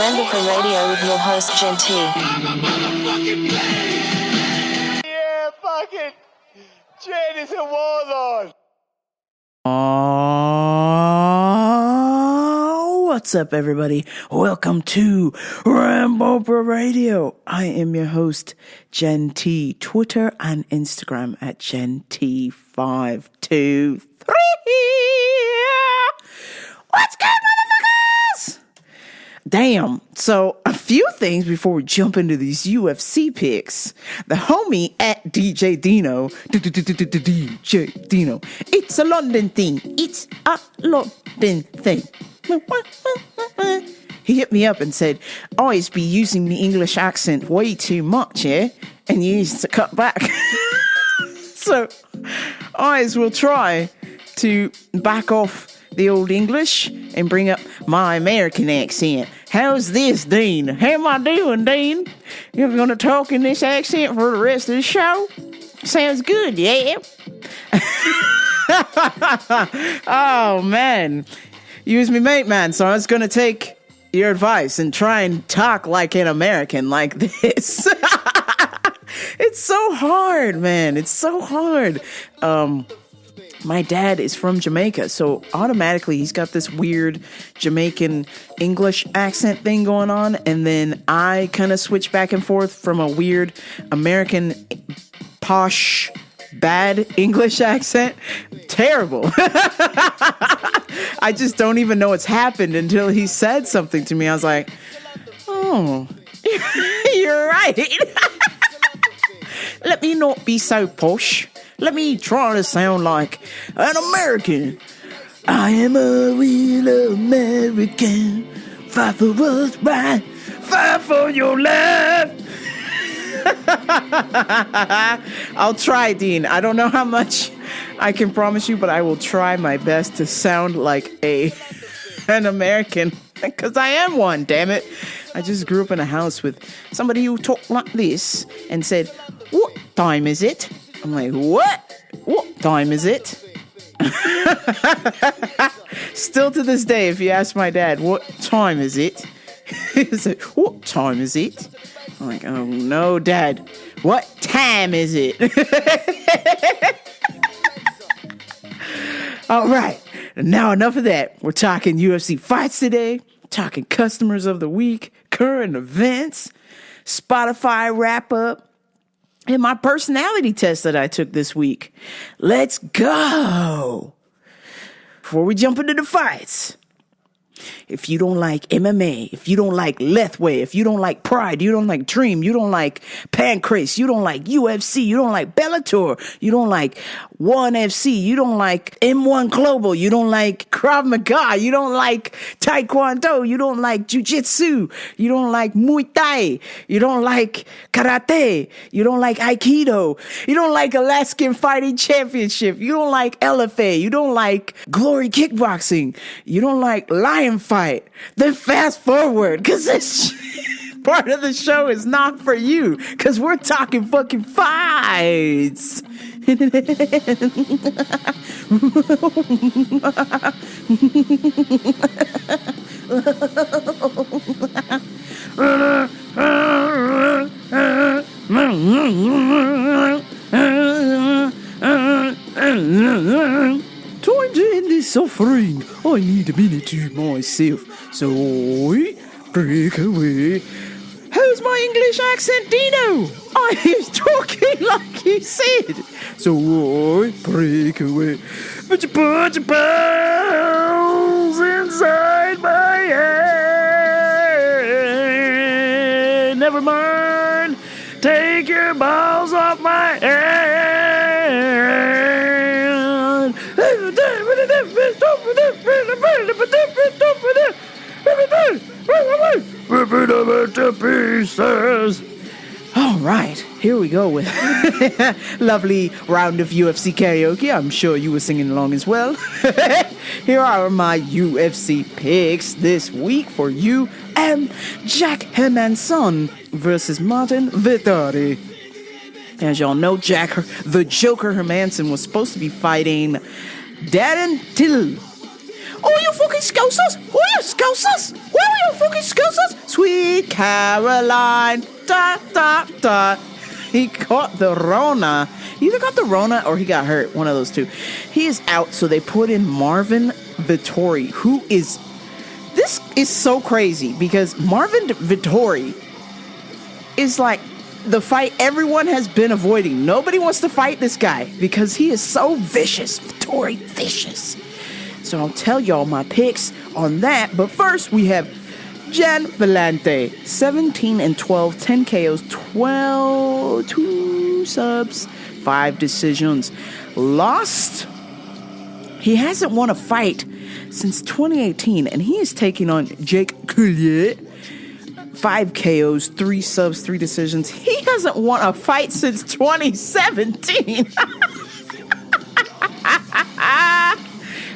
Ramble for Radio with your host, Jen T. Yeah, fucking Jen is a warlord. What's up, everybody? Welcome to Rambo Pro Radio. I am your host, Jen T. Twitter and Instagram at GenT523. What's good, motherfuckers? Damn. So, a few things before we jump into these UFC picks. The homie at DJ Dino, DJ Dino, it's a London thing. It's a London thing. He hit me up and said, always be using the English accent way too much, yeah? And you used to cut back. So, I will try to back off the old English and bring up my American accent. How's this, Dean? How am I doing, Dean? You're going to talk in this accent for the rest of the show? Sounds good, yeah? Oh, man. You was me mate, man, so I was going to take your advice and try and talk like an American like this. It's so hard, man. It's so hard. My dad is from Jamaica, so automatically he's got this weird Jamaican English accent thing going on, and then I kind of switch back and forth from a weird American posh bad English accent. Terrible. I just don't even know what's happened until he said something to me. I was like, oh, you're right. Let me not be so posh. Let me try to sound like an American. I am a real American. Fight for what's right. Fight for your left. I'll try, Dean. I don't know how much I can promise you, but I will try my best to sound like an American, because I am one, damn it. I just grew up in a house with somebody who talked like this and said, "What time is it?" I'm like, "What? What time is it?" Still to this day, if you ask my dad, "What time is it?" He said, "What time is it?" I'm like, "Oh no, Dad. What time is it?" All right. Now enough of that. We're talking UFC fights today. Talking customers of the week, current events, Spotify wrap up, and my personality test that I took this week. Let's go. Before we jump into the fights, if you don't like MMA, if you don't like Lethway, if you don't like Pride, you don't like Dream, you don't like Pancrase, you don't like UFC, you don't like Bellator, you don't like ONE FC, you don't like M1 Global, you don't like Krav Maga, you don't like Taekwondo, you don't like Jiu-Jitsu, you don't like Muay Thai, you don't like Karate, you don't like Aikido, you don't like Alaskan Fighting Championship, you don't like LFA, you don't like Glory Kickboxing, you don't like Lion Fight, then fast forward, because this part of the show is not for you, because we're talking fucking fights. Time to end this suffering. I need a minute to myself. So break away. How's my English accent, Dino? I was talking like you said. So I break away. But you put your balls inside my head. Never mind. Take your balls off my head. All right, here we go with lovely round of UFC karaoke. I'm sure you were singing along as well. Here are my UFC picks this week for you. Jack Hermansson versus Martin Vettori. As y'all know, Jack the Joker Hermansson was supposed to be fighting Darren Till Oh, you fucking scousers! Oh, you scousers! Oh, you fucking scousers! Sweet Caroline, da da da. He caught the Rona. He either got the Rona or he got hurt. One of those two. He is out, so they put in Marvin Vettori, who is... This is so crazy because Marvin Vettori is like the fight everyone has been avoiding. Nobody wants to fight this guy because he is so vicious. Vettori vicious. So I'll tell y'all my picks on that. But first, we have Jan Vellante, 17-12, 10 KOs, 2 subs, 5 decisions. Lost. He hasn't won a fight since 2018, and he is taking on Jake Collier. 5 KOs, 3 subs, 3 decisions. He hasn't won a fight since 2017.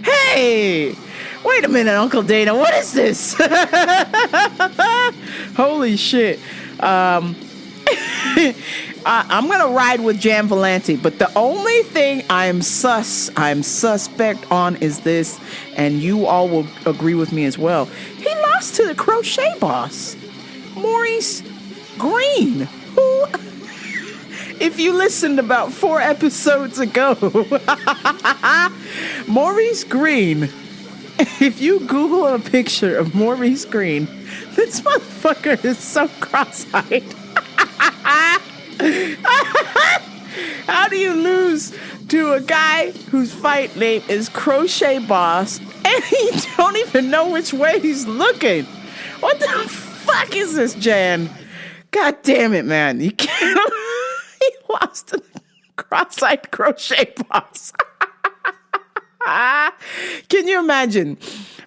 Hey, wait a minute, Uncle Dana. What is this? Holy shit. I'm going to ride with Jan Vellante, but the only thing I'm suspect on is this, and you all will agree with me as well. He lost to the crochet boss, Maurice Green, who, if you listened about 4 episodes ago, Maurice Green, if you Google a picture of Maurice Green, this motherfucker is so cross-eyed. How do you lose to a guy whose fight name is Crochet Boss and he don't even know which way he's looking? What the fuck is this, Jan? God damn it, man. You can't. He lost to the cross-eyed Crochet Boss. Can you imagine?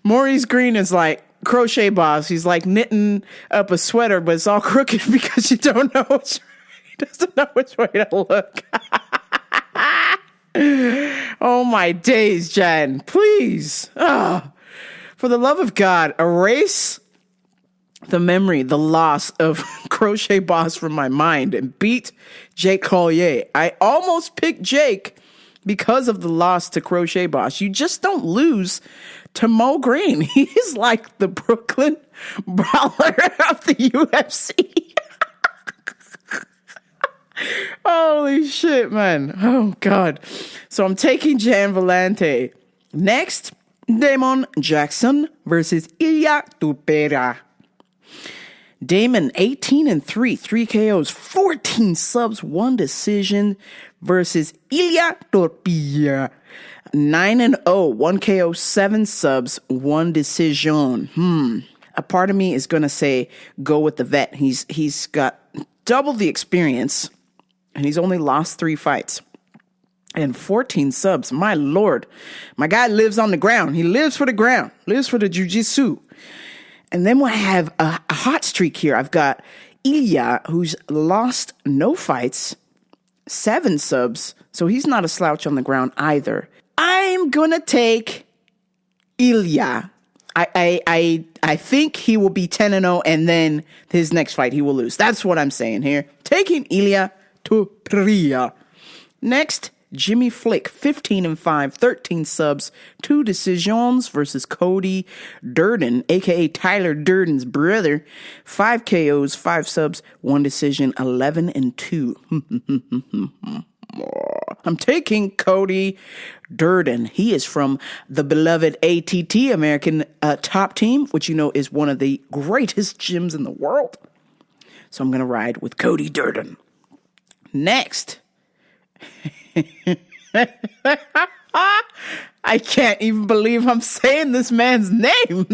Maurice Green is like Crochet Boss. He's like knitting up a sweater, but it's all crooked because you don't know which way. He doesn't know which way to look. Oh my days, Jan. Please. For the love of God, erase the memory, the loss of Crochet Boss from my mind and beat Jake Collier. I almost picked Jake because of the loss to Crochet Boss. You just don't lose to Mo Green. He's like the Brooklyn Brawler of the UFC. Holy shit, man. Oh, God. So I'm taking Jan Vellante. Next, Damon Jackson versus Ilia Topuria. Damon, 18-3, 3 KOs, 14 subs, 1 decision versus Ilia Topuria. 9-0, 1 KO, 7 subs, 1 decision. A part of me is going to say go with the vet. He's got double the experience, and he's only lost 3 fights. And 14 subs. My Lord. My guy lives on the ground. He lives for the ground. Lives for the jiu-jitsu. And then we have a hot streak here. I've got Ilya, who's lost no fights, 7 subs. So he's not a slouch on the ground either. I'm going to take Ilya. I think he will be 10-0, and then his next fight he will lose. That's what I'm saying here. Taking Ilia Topuria. Next, Jimmy Flick, 15-5, 13 subs, 2 decisions versus Cody Durden, a.k.a. Tyler Durden's brother. 5 KOs, 5 subs, 1 decision, 11-2. I'm taking Cody Durden. He is from the beloved ATT, American Top Team, which you know is one of the greatest gyms in the world. So I'm going to ride with Cody Durden. Next. I can't even believe I'm saying this man's name.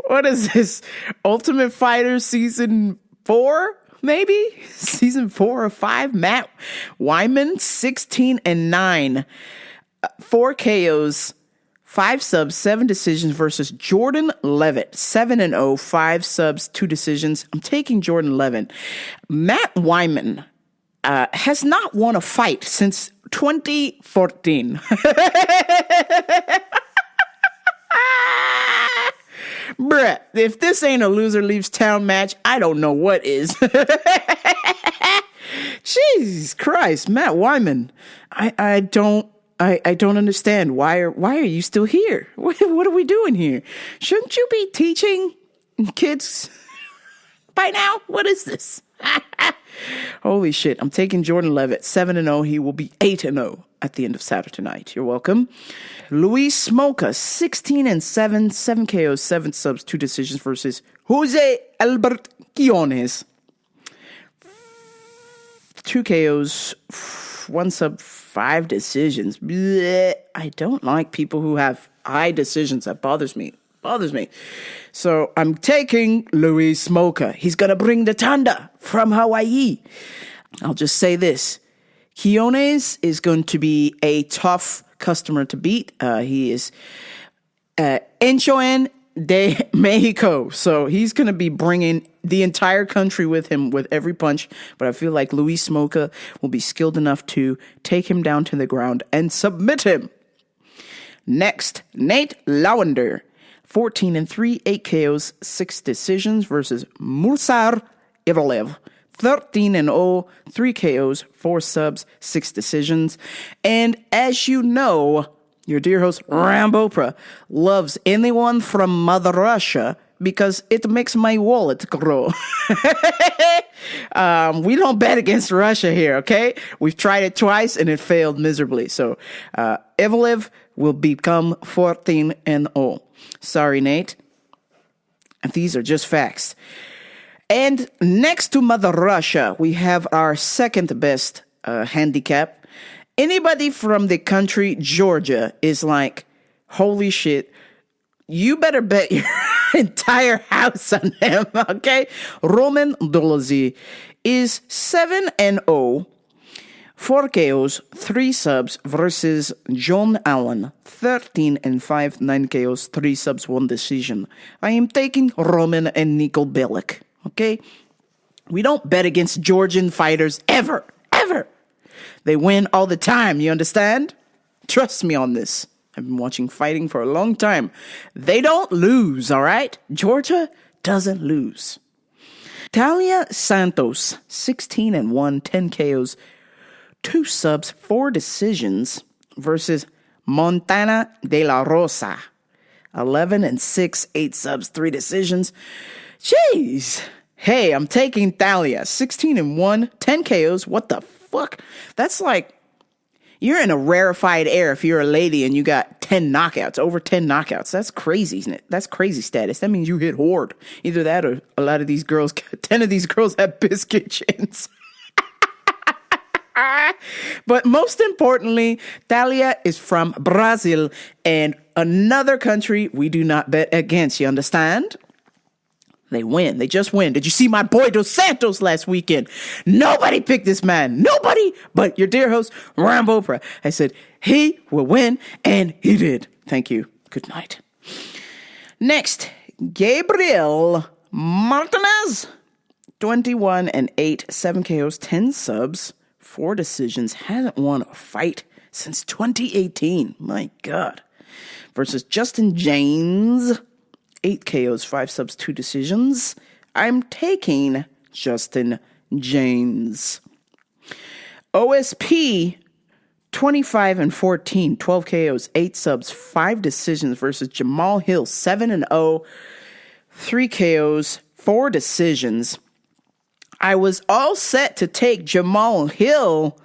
What is this? Ultimate Fighter Season 4? Maybe? Season 4 or 5? Matt Wyman, 16-9. 4 KOs, 5 subs, 7 decisions versus Jordan Levitt, 7-0, 5 subs, 2 decisions. I'm taking Jordan Levitt. Matt Wyman has not won a fight since 2014. Bruh, if this ain't a loser leaves town match, I don't know what is. Jesus Christ, Matt Wyman. I don't I don't understand. Why are you still here? What are we doing here? Shouldn't you be teaching kids by now? What is this? Holy shit. I'm taking Jordan Levitt 7-0. He will be 8-0 at the end of Saturday night. You're welcome. Luis Smolka 16-7, 7 KOs, 7 subs, 2 decisions versus Jose Albert Quiones. 2 KOs, 1 sub, 5 decisions. Blech. I don't like people who have high decisions. That bothers me. So I'm taking Luis Smolka. He's going to bring the thunder from Hawaii. I'll just say this. Quiones is going to be a tough customer to beat. He is Enchoen de Mexico. So he's going to be bringing the entire country with him with every punch. But I feel like Luis Smolka will be skilled enough to take him down to the ground and submit him. Next, Nate Lauender. 14-3, 8 KOs, 6 decisions versus Mursar Ivalev. 13-0, 3 KOs, 4 subs, 6 decisions. And as you know, your dear host, Rambopra, loves anyone from Mother Russia because it makes my wallet grow. We don't bet against Russia here, okay? We've tried it twice and it failed miserably. So Ivalev will become 14-0. Sorry, Nate. These are just facts. And next to Mother Russia, we have our second best handicap. Anybody from the country Georgia is like, holy shit, you better bet your entire house on him, okay? Roman Dolezaj is 7-0, 4 KOs, 3 subs versus John Allen, 13-5, 9 KOs, 3 subs, 1 decision. I am taking Roman and Niko Bellic, okay? We don't bet against Georgian fighters ever. They win all the time, you understand? Trust me on this. I've been watching fighting for a long time. They don't lose, all right? Georgia doesn't lose. Talia Santos, 16-1, 10 KOs, 2 subs, 4 decisions versus Montana de la Rosa. 11-6, 8 subs, 3 decisions. Jeez. Hey, I'm taking Thalia. 16-1, 10 KOs. What the fuck? That's like, you're in a rarefied air if you're a lady and you got 10 knockouts, over 10 knockouts. That's crazy, isn't it? That's crazy status. That means you hit hard. Either that or a lot of these girls, 10 of these girls have biscuit chins. But most importantly, Thalia is from Brazil and another country we do not bet against. You understand? They win. They just win. Did you see my boy Dos Santos last weekend? Nobody picked this man. Nobody but your dear host, Rambo Pra. I said, he will win, and he did. Thank you. Good night. Next, Gabriel Martinez. 21-8, 7 KOs, 10 subs, 4 decisions. Hasn't won a fight since 2018. My God. Versus Justin James. 8 KOs, 5 subs, 2 decisions. I'm taking Justin James. OSP, 25-14, 12 KOs, 8 subs, 5 decisions versus Jamal Hill, 7-0, 3 KOs, 4 decisions. I was all set to take Jamal Hill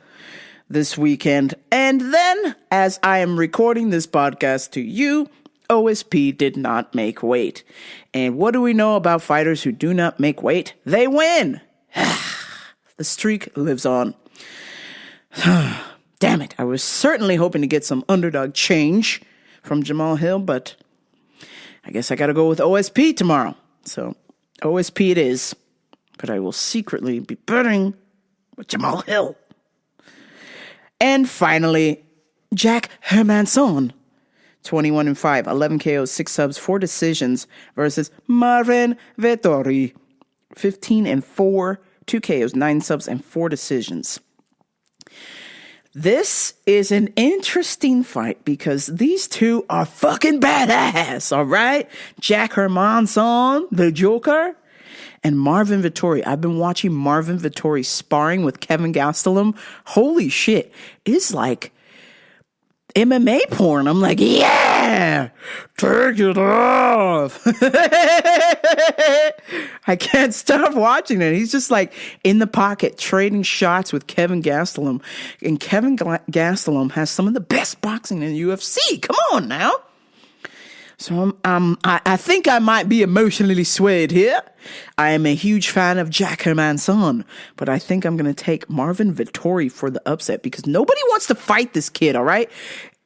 this weekend, and then, as I am recording this podcast to you, OSP did not make weight. And what do we know about fighters who do not make weight? They win. The streak lives on. Damn it. I was certainly hoping to get some underdog change from Jamal Hill, but I guess I got to go with OSP tomorrow. So OSP it is. But I will secretly be betting with Jamal Hill. And finally, Jack Hermansson. 21-5, 11 KOs, 6 subs, 4 decisions versus Marvin Vettori. 15-4, 2 KOs, 9 subs, and 4 decisions. This is an interesting fight because these two are fucking badass, all right? Jack Hermansson, the Joker, and Marvin Vettori. I've been watching Marvin Vettori sparring with Kevin Gastelum. Holy shit. It's like MMA porn. I'm like, yeah, take it off. I can't stop watching it. He's just like in the pocket trading shots with Kevin Gastelum. And Kevin Gastelum has some of the best boxing in the UFC. Come on now. So I think I might be emotionally swayed here. I am a huge fan of Jack Hermansson, but I think I'm going to take Marvin Vettori for the upset because nobody wants to fight this kid, all right?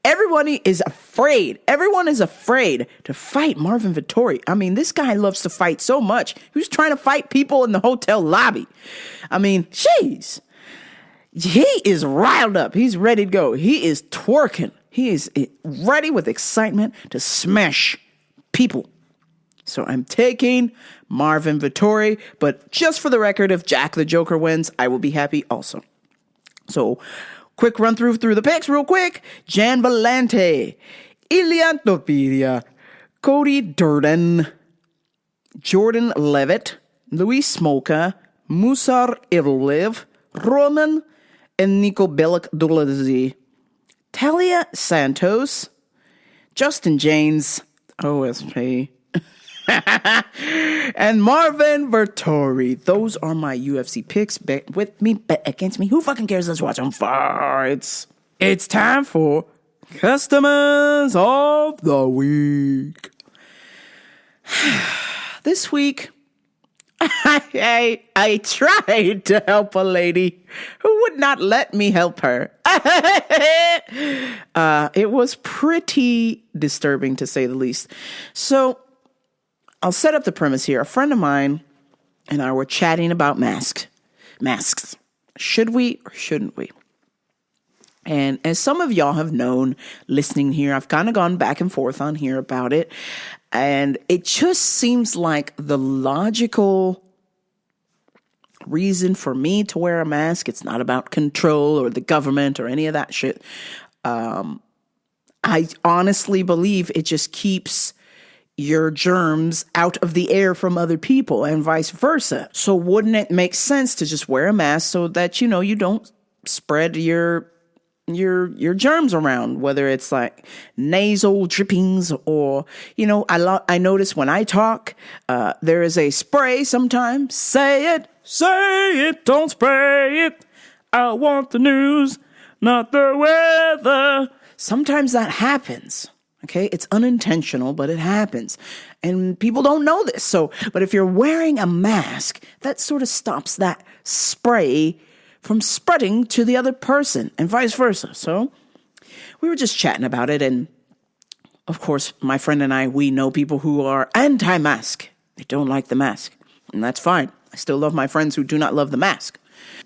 Everybody is afraid. Everyone is afraid to fight Marvin Vettori. I mean, this guy loves to fight so much. He was trying to fight people in the hotel lobby. I mean, jeez. He is riled up. He's ready to go. He is twerking. He is ready with excitement to smash people. So I'm taking Marvin Vettori, but just for the record, if Jack the Joker wins, I will be happy also. So quick run through the picks real quick. Jan Vellante, Ilian Topidia, Cody Durden, Jordan Levitt, Luis Smolka, Musar Ivlev, Roman, and Nico Bellic Dulazi. Talia Santos, Justin James, OSP, and Marvin Vettori. Those are my UFC picks. Bet with me, bet against me. Who fucking cares? Let's watch them fights. It's time for Customers of the Week. This week, I tried to help a lady who would not let me help her. It was pretty disturbing, to say the least. So I'll set up the premise here. A friend of mine and I were chatting about masks. Should we or shouldn't we? And as some of y'all have known listening here, I've kind of gone back and forth on here about it. And it just seems like the logical reason for me to wear a mask. It's not about control or the government or any of that shit. I honestly believe it just keeps your germs out of the air from other people and vice versa. So wouldn't it make sense to just wear a mask so that, you don't spread your germs around, whether it's like nasal drippings or, I notice when I talk, there is a spray sometimes. Say it, don't spray it. I want the news, not the weather. Sometimes that happens. Okay, it's unintentional, but it happens. And people don't know this. So, but if you're wearing a mask, that sort of stops that spray from spreading to the other person and vice versa. So we were just chatting about it. And of course, my friend and I, we know people who are anti-mask. They don't like the mask. And that's fine. I still love my friends who do not love the mask.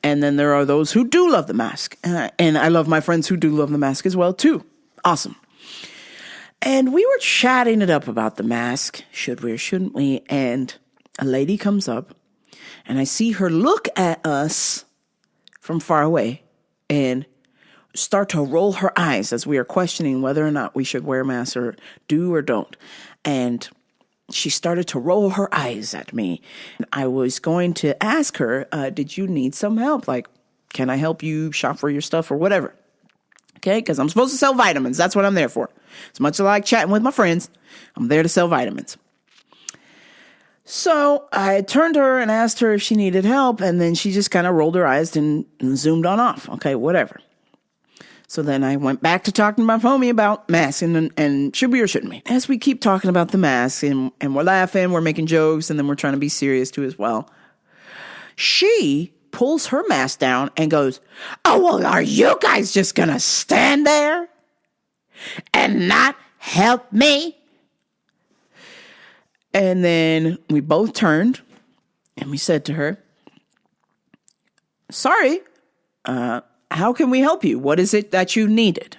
And then there are those who do love the mask. And I love my friends who do love the mask as well, too. Awesome. And we were chatting it up about the mask. Should we or shouldn't we? And a lady comes up and I see her look at us from far away and start to roll her eyes as we are questioning whether or not we should wear masks or do or don't. And she started to roll her eyes at me. I was going to ask her, did you need some help? Like, can I help you shop for your stuff or whatever? Okay, because I'm supposed to sell vitamins. That's what I'm there for. As much as I like chatting with my friends, I'm there to sell vitamins. So I turned to her and asked her if she needed help, and then she just kind of rolled her eyes and zoomed on off. Okay, whatever. So then I went back to talking to my homie about masks and should we or shouldn't we? As we keep talking about the masks and we're laughing, we're making jokes, and then we're trying to be serious too as well. She pulls her mask down and goes, "Oh, well, are you guys just going to stand there and not help me?" And then we both turned and we said to her, "Sorry, how can we help you? What is it that you needed?"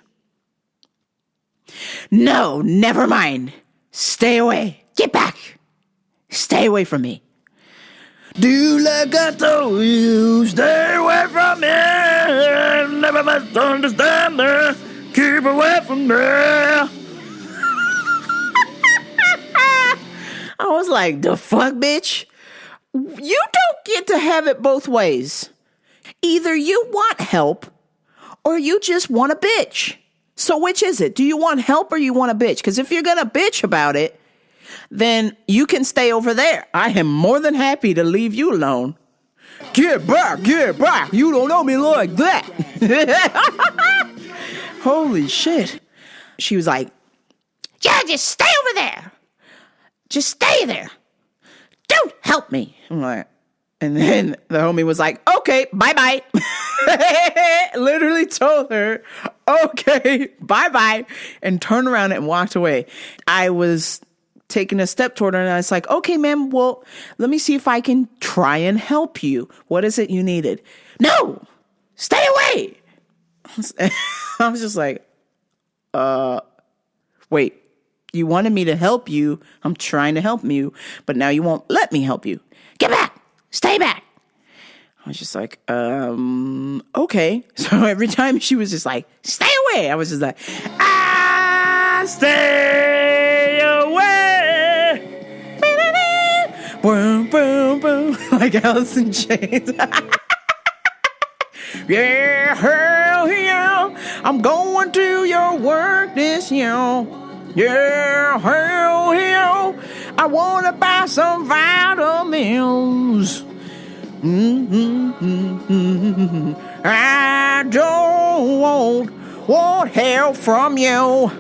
"No, never mind. Stay away. Get back. Stay away from me." "Do like I told you, stay away from me. Never must understand me. Keep away from me." I was like, the fuck, bitch? You don't get to have it both ways. Either you want help or you just want a bitch. So which is it? Do you want help or you want a bitch? Because if you're going to bitch about it, then you can stay over there. I am more than happy to leave you alone. Get back. You don't know me like that. Holy shit. She was like, yeah, just stay over there. Just stay there. Don't help me. I'm like, and then the homie was like, okay, bye-bye. Literally told her, okay, bye-bye, and turned around and walked away. I was taking a step toward her, and I was like, okay, ma'am, well, let me see if I can try and help you. What is it you needed? No, stay away. I was just like, wait, you wanted me to help you. I'm trying to help you, but now you won't let me help you. Get back. Stay back. I was just like, okay. So every time she was just like, stay away, I was just like, stay away. Boom, boom, boom. Like Alice in Chains. Yeah, hell yeah. I'm going to your work this year. Yeah, hell yeah. I want to buy some vitamins. I don't want help from you.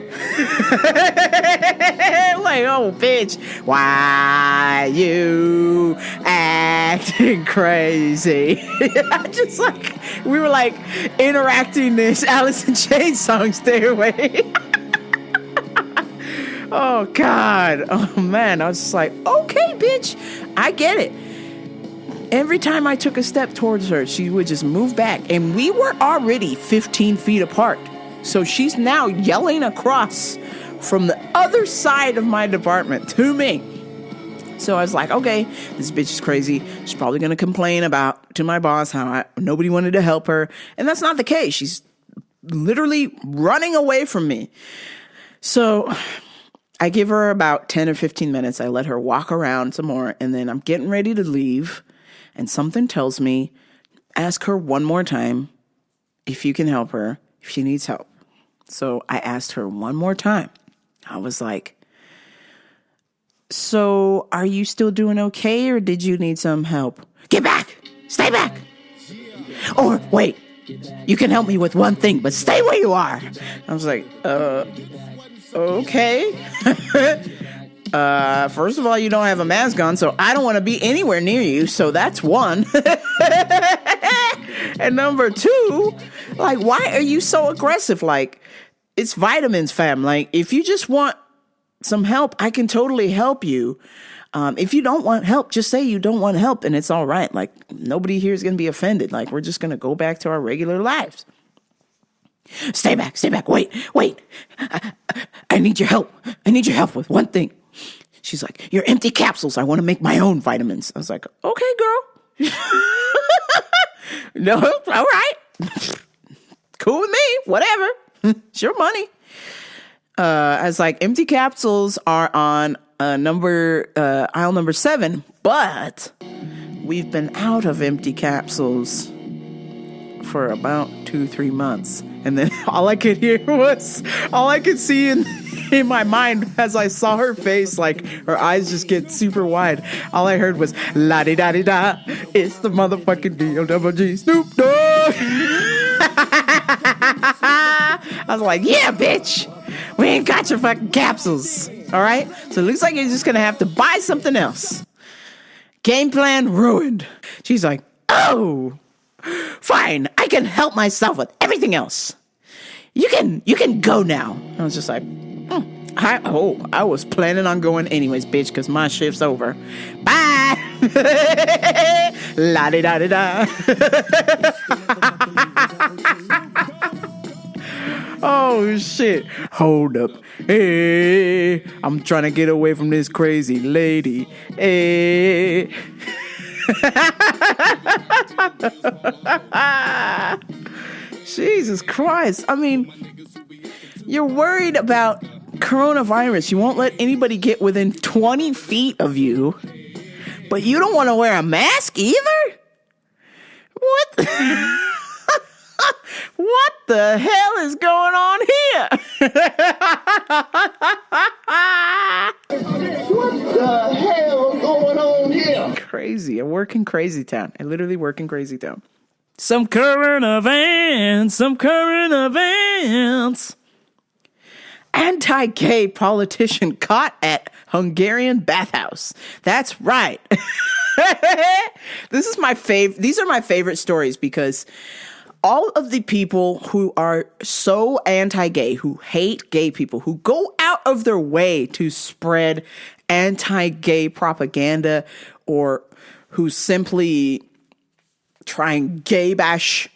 Like, oh, bitch, why you acting crazy? Just like, we were like interacting this Alice in Chains song, Stay Away. Oh, God. Oh, man. I was just like, okay, bitch, I get it. Every time I took a step towards her, she would just move back. And we were already 15 feet apart. So she's now yelling across from the other side of my department to me. So I was like, okay, this bitch is crazy. She's probably going to complain to my boss how nobody wanted to help her. And that's not the case. She's literally running away from me. So I give her about 10 or 15 minutes. I let her walk around some more. And then I'm getting ready to leave. And something tells me, ask her one more time if you can help her, if she needs help. So I asked her one more time. I was like, so are you still doing okay, or did you need some help? Get back! Stay back! Or wait, you can help me with one thing, but stay where you are. I was like, okay. First of all, you don't have a mask on, so I don't want to be anywhere near you. So that's one. And number two, like, why are you so aggressive? Like, it's vitamins, fam. Like, if you just want some help, I can totally help you. If you don't want help, just say you don't want help, and it's all right. Like, nobody here is going to be offended. Like, we're just going to go back to our regular lives. Stay back. Wait. I need your help. I need your help with one thing. She's like, your empty capsules. I want to make my own vitamins. I was like, okay, girl. No, all right. Cool with me. Whatever. It's your money. I was like, empty capsules are on aisle number 7, but we've been out of empty capsules for about 2-3 months. And then all I could see in my mind as I saw her face, like her eyes just get super wide. All I heard was la-di-da-di-da. It's the motherfucking D-O-double-G Snoop Dogg. I was like, yeah, bitch. We ain't got your fucking capsules. All right? So it looks like you're just going to have to buy something else. Game plan ruined. She's like, oh, fine. I can help myself with everything else. You can go now. I was just like, I was planning on going anyways, bitch, because my shift's over. Bye. La-di-da-di-da. Oh, shit. Hold up. Hey, I'm trying to get away from this crazy lady. Hey. Jesus Christ. I mean, you're worried about coronavirus. You won't let anybody get within 20 feet of you, but you don't want to wear a mask either? What? What the hell is going on here? The hell is going on here? Crazy. I work in Crazy Town. I literally work in Crazy Town. Some current events. Anti-gay politician caught at Hungarian bathhouse. That's right. These are my favorite stories because all of the people who are so anti-gay, who hate gay people, who go out of their way to spread anti-gay propaganda, or who simply try and gay bash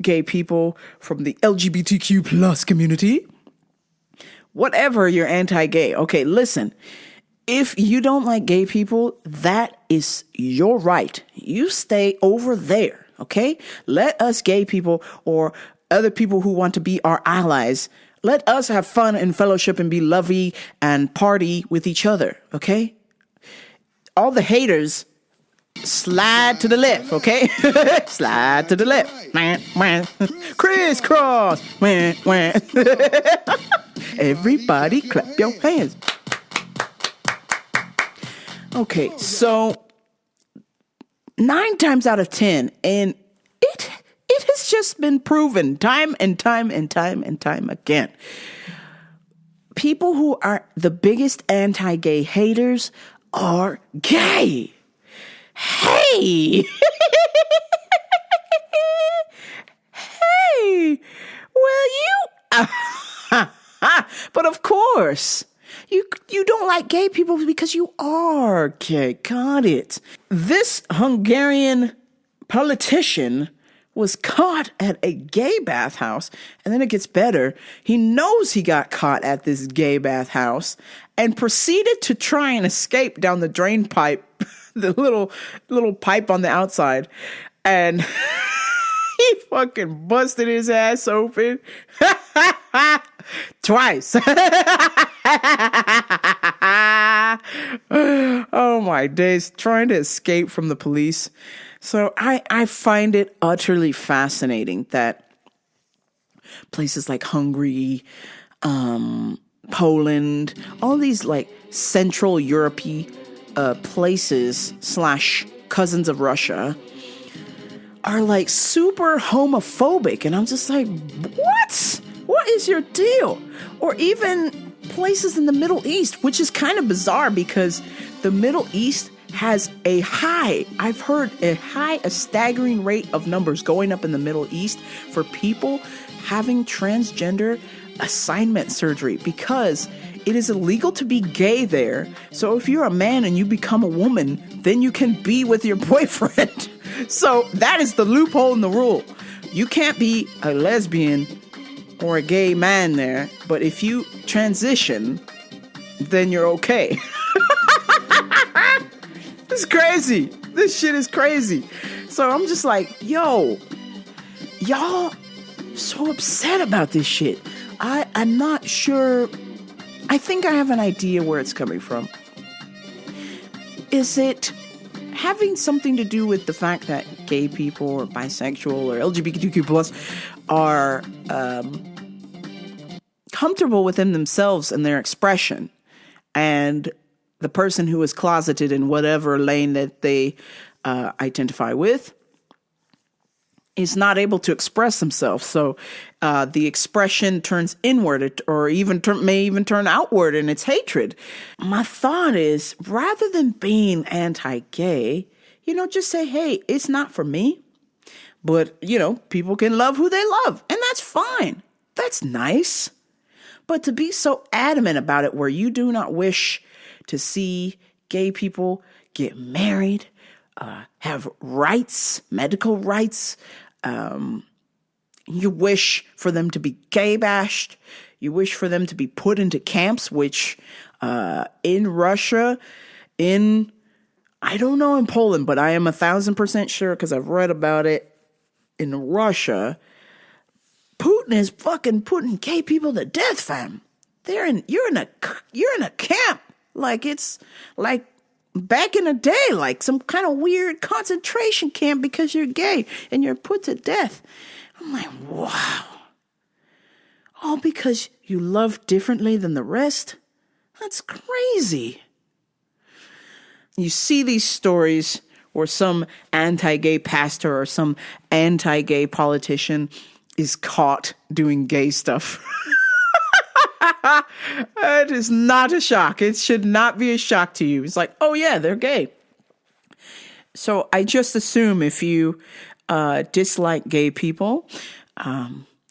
gay people from the LGBTQ plus community, whatever, you're anti-gay. Okay, listen. If you don't like gay people, that is your right. You stay over there, okay? Let us gay people or other people who want to be our allies, let us have fun and fellowship and be lovey and party with each other, okay? All the haters, slide to the left, okay? Slide to the left. Crisscross. Everybody clap your hands. Okay, so 9 times out of 10, and it has just been proven time and time again. People who are the biggest anti-gay haters are gay. Hey! Hey! Well, but of course, you don't like gay people because you are gay. Got it. This Hungarian politician was caught at a gay bathhouse, and then it gets better. He knows he got caught at this gay bathhouse and proceeded to try and escape down the drain pipe, the little pipe on the outside, and he fucking busted his ass open twice. Oh my days, trying to escape from the police. So I find it utterly fascinating that places like Hungary, Poland, all these like Central European places / cousins of Russia are like super homophobic. And I'm just like, what? What is your deal? Or even places in the Middle East, which is kind of bizarre because the Middle East has a staggering rate of numbers going up in the Middle East for people having transgender assignment surgery because it is illegal to be gay there. So if you're a man and you become a woman, then you can be with your boyfriend. So that is the loophole in the rule. You can't be a lesbian or a gay man there, but if you transition, then you're okay. It's crazy. This shit is crazy. So I'm just like, yo, y'all so upset about this shit. I'm not sure. I think I have an idea where it's coming from. Is it having something to do with the fact that gay people or bisexual or LGBTQ plus are comfortable within themselves and their expression, and the person who is closeted in whatever lane that they identify with is not able to express themselves. So the expression turns inward or may even turn outward in its hatred. My thought is, rather than being anti-gay, just say, hey, it's not for me. But, people can love who they love, and that's fine. That's nice. But to be so adamant about it where you do not wish to see gay people get married, have rights, medical rights, you wish for them to be gay bashed, you wish for them to be put into camps, which in Russia, I don't know in Poland, but I am 1,000% sure because I've read about it. In Russia, Putin is fucking putting gay people to death, fam. You're in a camp. Like it's like back in the day, like some kind of weird concentration camp because you're gay and you're put to death. I'm like, wow. all because you love differently than the rest? That's crazy. You see these stories where some anti-gay pastor or some anti-gay politician is caught doing gay stuff. It is not a shock. It should not be a shock to you. It's like, oh yeah, they're gay. So I just assume if you dislike gay people,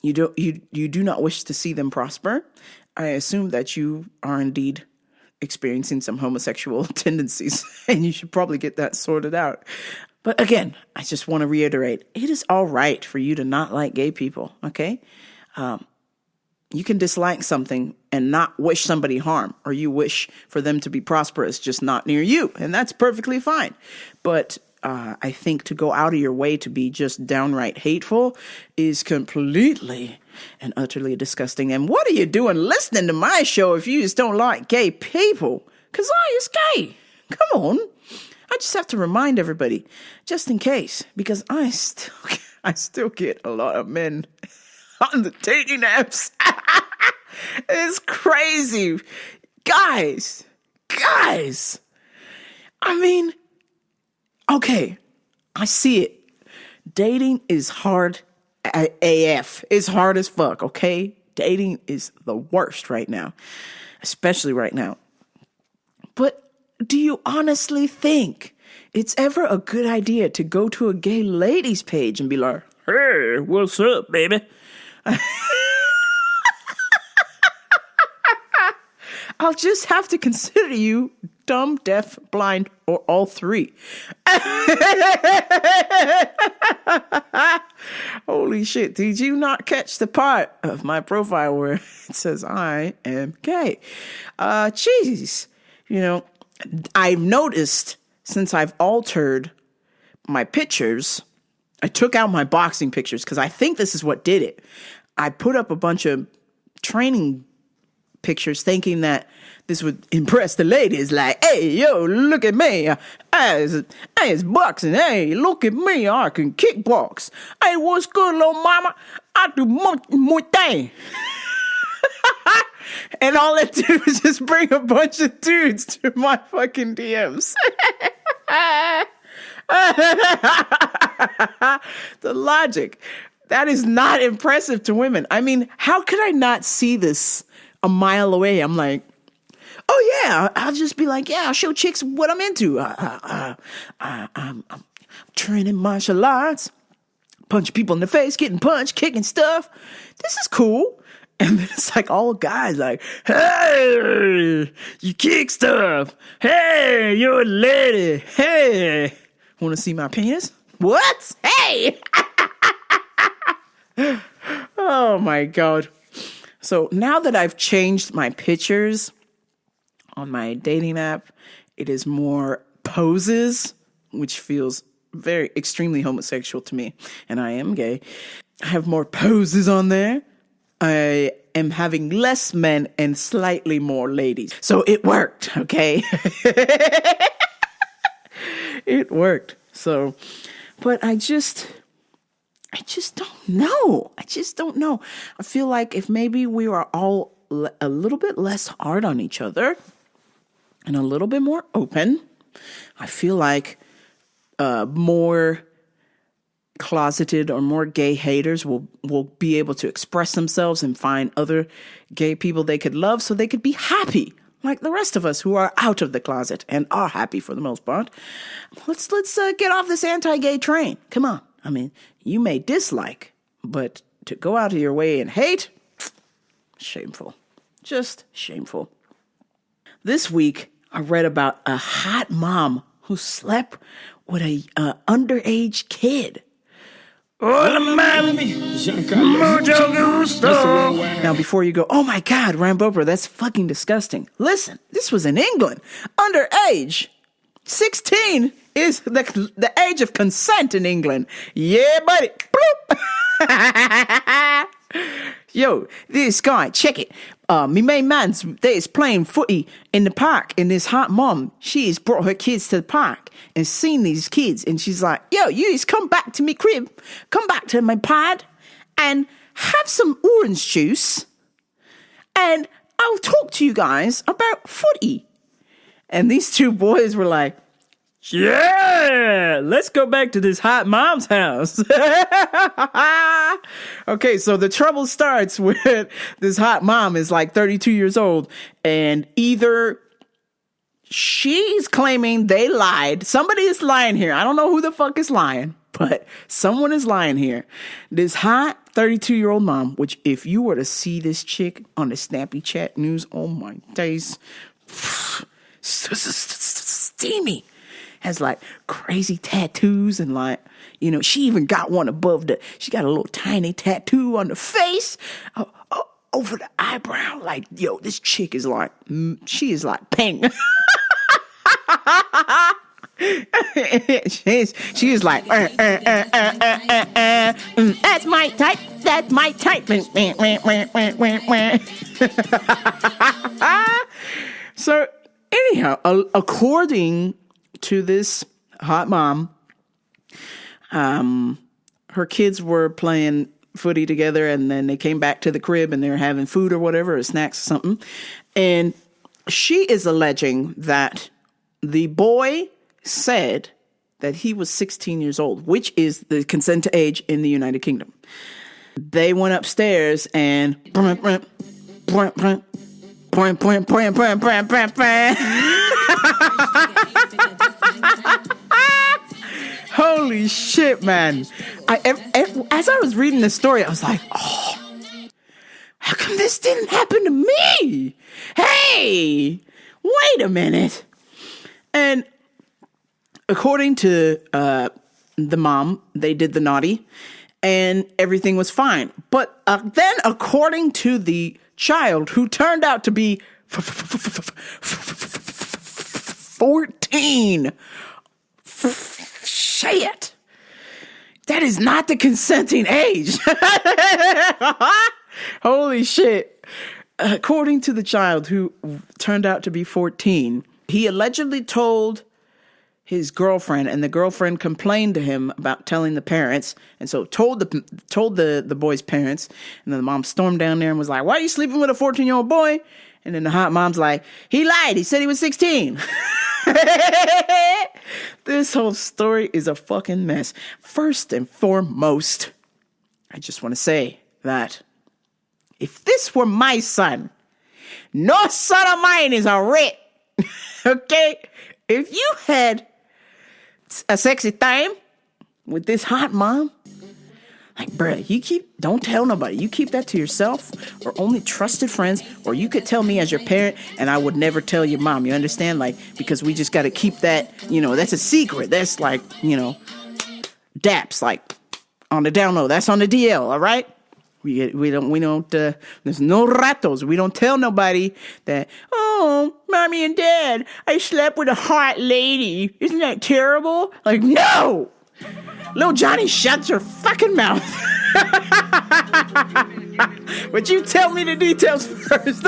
you do not wish to see them prosper. I assume that you are indeed experiencing some homosexual tendencies, and you should probably get that sorted out. But again, I just want to reiterate, it is all right for you to not like gay people, okay? You can dislike something and not wish somebody harm, or you wish for them to be prosperous, just not near you, and that's perfectly fine. But I think to go out of your way to be just downright hateful is completely and utterly disgusting. And what are you doing listening to my show if you just don't like gay people? Because I is gay. Come on. I just have to remind everybody, just in case, because I still get a lot of men on the dating apps. It's crazy. Guys. I mean, okay, I see it. Dating is hard AF. It's hard as fuck, okay? Dating is the worst right now, especially right now. But do you honestly think it's ever a good idea to go to a gay ladies page and be like, hey, what's up, baby? I'll just have to consider you dumb, deaf, blind, or all three. Holy shit, did you not catch the part of my profile where it says I am gay? Jeez. You know, I've noticed since I've altered my pictures, I took out my boxing pictures because I think this is what did it. I put up a bunch of training pictures thinking that this would impress the ladies, like, hey, yo, look at me. I is boxing. Hey, look at me. I can kickbox. Hey, what's good, little mama? I do Muay Thai. And all it did was just bring a bunch of dudes to my fucking DMs. The logic. That is not impressive to women. I mean, how could I not see this a mile away? I'm like, oh yeah, I'll just be like, yeah, I'll show chicks what I'm into. I'm training martial arts, punching people in the face, getting punched, kicking stuff. This is cool. And then it's like all guys like, hey, you kick stuff. Hey, you're a lady. Hey, want to see my penis? What? Hey. Oh my God. So now that I've changed my pictures on my dating app, it is more poses, which feels extremely homosexual to me. And I am gay. I have more poses on there. I am having less men and slightly more ladies. So it worked, okay? It worked. So, but I just don't know. I just don't know. I feel like if maybe we were all a little bit less hard on each other and a little bit more open, I feel like more closeted or more gay haters will be able to express themselves and find other gay people they could love so they could be happy like the rest of us who are out of the closet and are happy for the most part. Let's get off this anti-gay train. Come on. I mean, you may dislike, but to go out of your way and hate, shameful. Just shameful. This week, I read about a hot mom who slept with a underage kid. Now, before you go, oh my God, Ramboper, that's fucking disgusting. Listen, this was in England. Underage. 16 is the age of consent in England. Yeah, buddy. Bloop. Yo, this guy, check it. My main man's there is playing footy in the park, and this hot mom, she's brought her kids to the park and seen these kids, and she's like, yo, you just come back to me crib, come back to my pod, and have some orange juice, and I'll talk to you guys about footy. And these two boys were like, yeah, let's go back to this hot mom's house. Okay, so the trouble starts with this hot mom is like 32 years old, and either she's claiming they lied. Somebody is lying here. I don't know who the fuck is lying, but someone is lying here. This hot 32-year-old mom, which if you were to see this chick on the Snappy Chat news, oh my days, steamy. Has like crazy tattoos and like, you know, she even got one above she got a little tiny tattoo on the face, over the eyebrow. Like, yo, this chick is like, she is like pink. she is like, that's my type. That's my type. So anyhow, according to this hot mom, her kids were playing footy together, and then they came back to the crib and they were having food or whatever, or snacks or something. And she is alleging that the boy said that he was 16 years old, which is the consent to age in the United Kingdom. They went upstairs and holy shit, man. As I was reading this story, I was like, oh, how come this didn't happen to me? Hey, wait a minute. And according to the mom, they did the naughty and everything was fine. But then according to the child, who turned out to be 14, shit, that is not the consenting age. Holy shit. According to the child, who turned out to be 14, he allegedly told his girlfriend, and the girlfriend complained to him about telling the parents, and so told the boy's parents, and then the mom stormed down there and was like, why are you sleeping with a 14-year-old boy? And then the hot mom's like, he lied, he said he was 16. This whole story is a fucking mess. First and foremost, I just want to say that if this were my son, no son of mine is a rat. Okay? If you had a sexy time with this hot mom, like, bruh, don't tell nobody. You keep that to yourself or only trusted friends, or you could tell me as your parent and I would never tell your mom. You understand? Like, because we just got to keep that, that's a secret. That's like, daps, like on the down low. That's on the DL. All right. We don't, there's no ratos. We don't tell nobody that, oh, mommy and dad, I slept with a hot lady. Isn't that terrible? Like, no! Little Johnny, shut your fucking mouth. But you tell me the details first.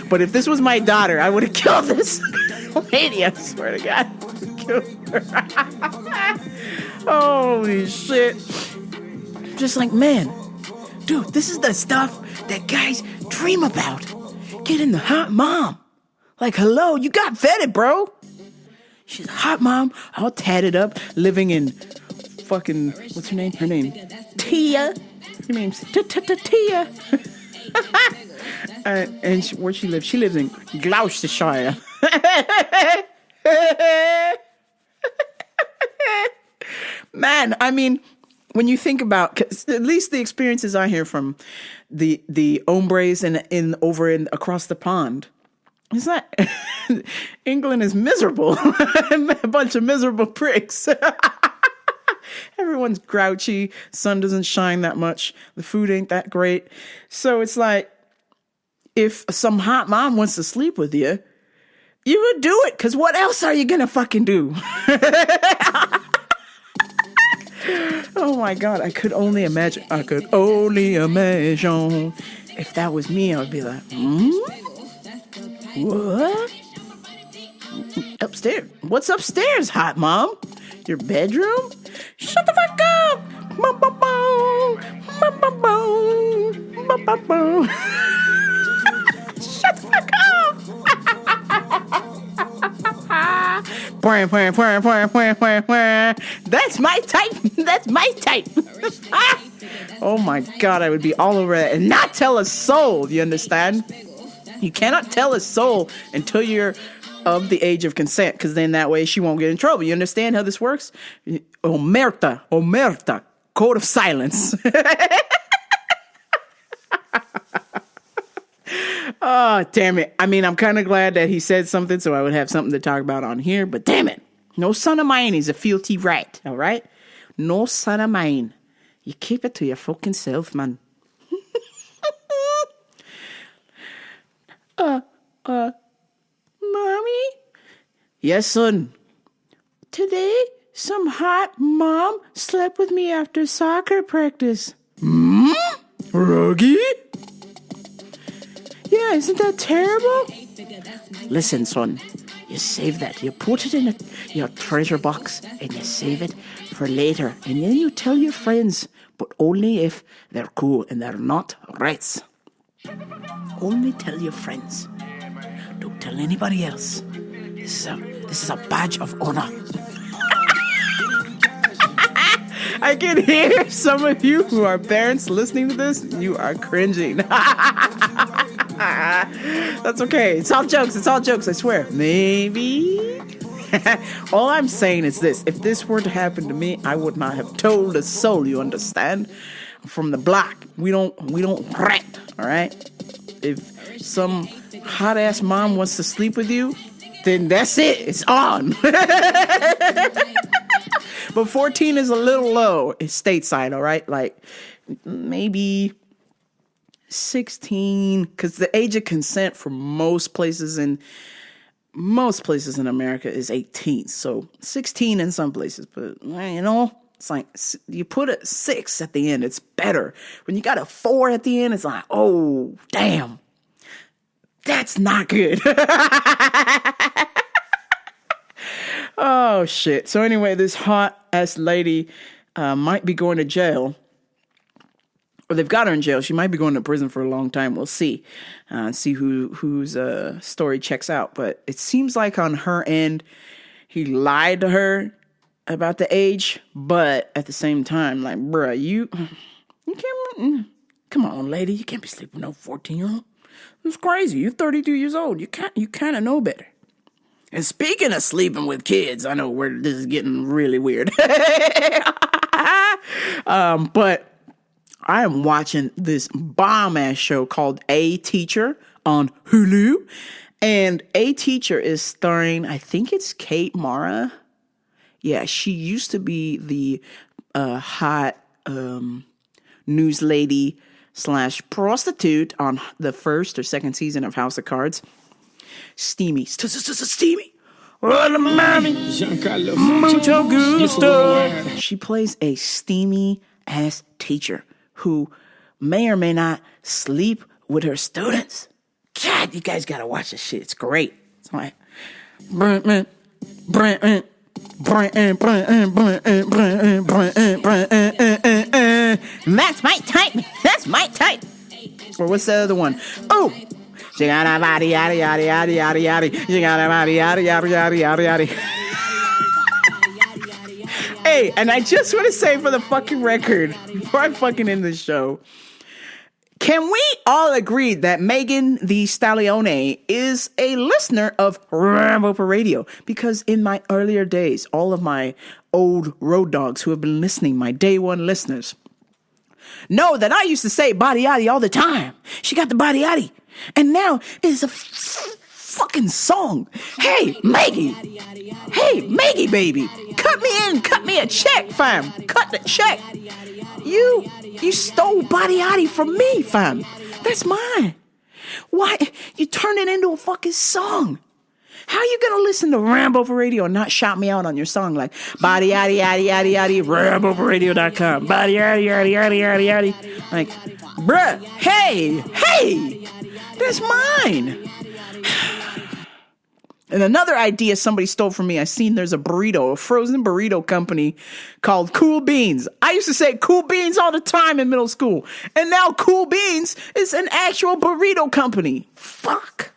But if this was my daughter, I would have killed this lady. I swear to God. Killed her. Holy shit. Just like, man, dude, this is the stuff that guys dream about. Getting the hot mom. Like, hello, you got vetted, bro. She's a hot mom, all tatted up, living in fucking, what's her name? Her name, Tia. Her name's Tia. And where she lives? She lives in Gloucestershire. Man, I mean, when you think about, 'cause at least the experiences I hear from the hombres across the pond, it's not, England is miserable. A bunch of miserable pricks. Everyone's grouchy. Sun doesn't shine that much. The food ain't that great. So it's like, if some hot mom wants to sleep with you, you would do it. Because what else are you going to fucking do? Oh my God. I could only imagine. If that was me, I would be like, what? Upstairs? What's upstairs, hot mom? Your bedroom? Shut the fuck up! boom. Shut the fuck up. That's my type. That's my type. Oh my God, I would be all over that and not tell a soul. You understand? You cannot tell a soul until you're of the age of consent, because then that way she won't get in trouble. You understand how this works? Omerta, code of silence. Oh, damn it. I mean, I'm kind of glad that he said something so I would have something to talk about on here, but damn it. No son of mine is a filthy rat, all right? No son of mine. You keep it to your fucking self, man. Mommy? Yes, son. Today, some hot mom slept with me after soccer practice. Ruggy? Yeah, isn't that terrible? Listen, son, you save that. You put it in your treasure box and you save it for later. And then you tell your friends, but only if they're cool and they're not rats. Only tell your friends. Don't tell anybody else. This is a badge of honor. I can hear some of you who are parents listening to this. You are cringing. That's okay. It's all jokes. It's all jokes. I swear. Maybe. All I'm saying is this. If this were to happen to me, I would not have told a soul. You understand? From the block. We don't rant. All right? If some hot ass mom wants to sleep with you, then that's it. It's on. But 14 is a little low. It's stateside, all right? Like maybe 16, because the age of consent for most places in America is 18. So 16 in some places, but you know, it's like you put a 6 at the end, it's better. When you got a 4 at the end, it's like, oh damn, that's not good. Oh shit. So anyway, this hot ass lady might be going to jail. Or they've got her in jail. She might be going to prison for a long time. We'll see. See whose story checks out. But it seems like on her end, he lied to her about the age. But at the same time, like, bruh, you can't. Come on, lady. You can't be sleeping with no 14-year-old. It's crazy. You're 32 years old. You kind of know better. And speaking of sleeping with kids, I know this is getting really weird. But I am watching this bomb-ass show called A Teacher on Hulu. And A Teacher is starring, I think it's Kate Mara. Yeah, she used to be the hot news lady / prostitute on the first or second season of House of Cards. Steamy. Steamy. Hola, mami. Mucho gusto. She plays a steamy ass teacher who may or may not sleep with her students. God, you guys gotta watch this shit. It's great. It's like that's my type. That's my type. Or what's the other one? Oh. She got a body, yada, yada, yada, yada, yada. She got a body, yada, yada, yada, yada, yada. Hey, and I just want to say for the fucking record, before I fucking end this show, can we all agree that Megan Thee Stallion is a listener of Rambo for Radio? Because in my earlier days, all of my old road dogs who have been listening, my day one listeners, know that I used to say body yaddy all the time. She got the body yaddy. And now it's a fucking song. Hey, Maggie. Hey, Maggie, baby. Cut me in. Cut me a check, fam. Cut the check. You stole body yaddy from me, fam. That's mine. Why? You turned it into a fucking song. How are you going to listen to Rambo for Radio and not shout me out on your song like body yaddy, yaddy, yaddy, yaddy, RamboForRadio.com. Body yaddy, yaddy, yaddy, yaddy, yaddy. Like, bruh, hey, that's mine. And another idea somebody stole from me, I seen there's a frozen burrito company called Cool Beans. I used to say Cool Beans all the time in middle school. And now Cool Beans is an actual burrito company. Fuck.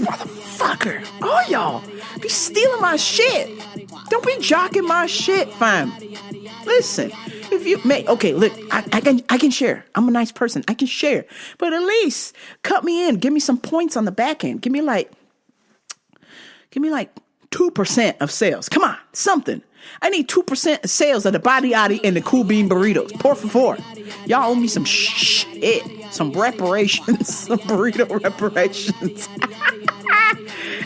Motherfucker. Oh, y'all be stealing my shit. Don't be jocking my shit, fam. Listen, if you make, okay, look, I can share. I'm a nice person. I can share. But at least cut me in. Give me some points on the back end. Give me like 2% of sales. Come on, something. I need 2% of sales of the Body Adi and the Cool Bean burritos. Por favor. Y'all owe me some shit. Some reparations. Some burrito reparations.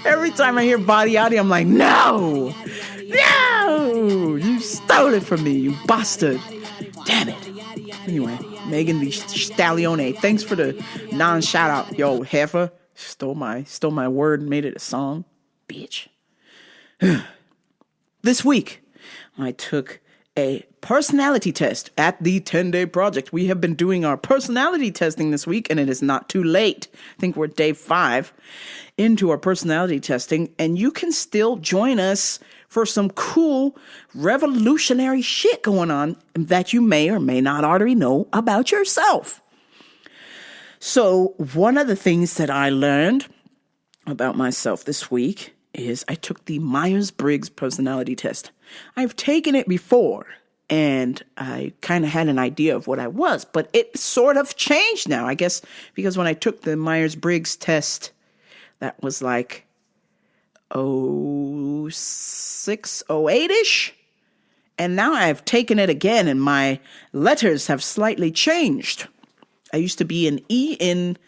Every time I hear Body Adi, I'm like, no, you stole it from me, you bastard. Damn it. Anyway, Megan Thee Stallione, thanks for the non-shout out. Yo, heifer, stole my word and made it a song. Bitch. This week, I took a personality test at the 10-day project. We have been doing our personality testing this week, and it is not too late. I think we're day 5 into our personality testing, and you can still join us for some cool revolutionary shit going on that you may or may not already know about yourself. So one of the things that I learned about myself this week is I took the Myers-Briggs personality test. I've taken it before, and I kind of had an idea of what I was, but it sort of changed now, I guess, because when I took the Myers-Briggs test, that was like 06, 08-ish, and now I've taken it again, and my letters have slightly changed. I used to be an ENSF,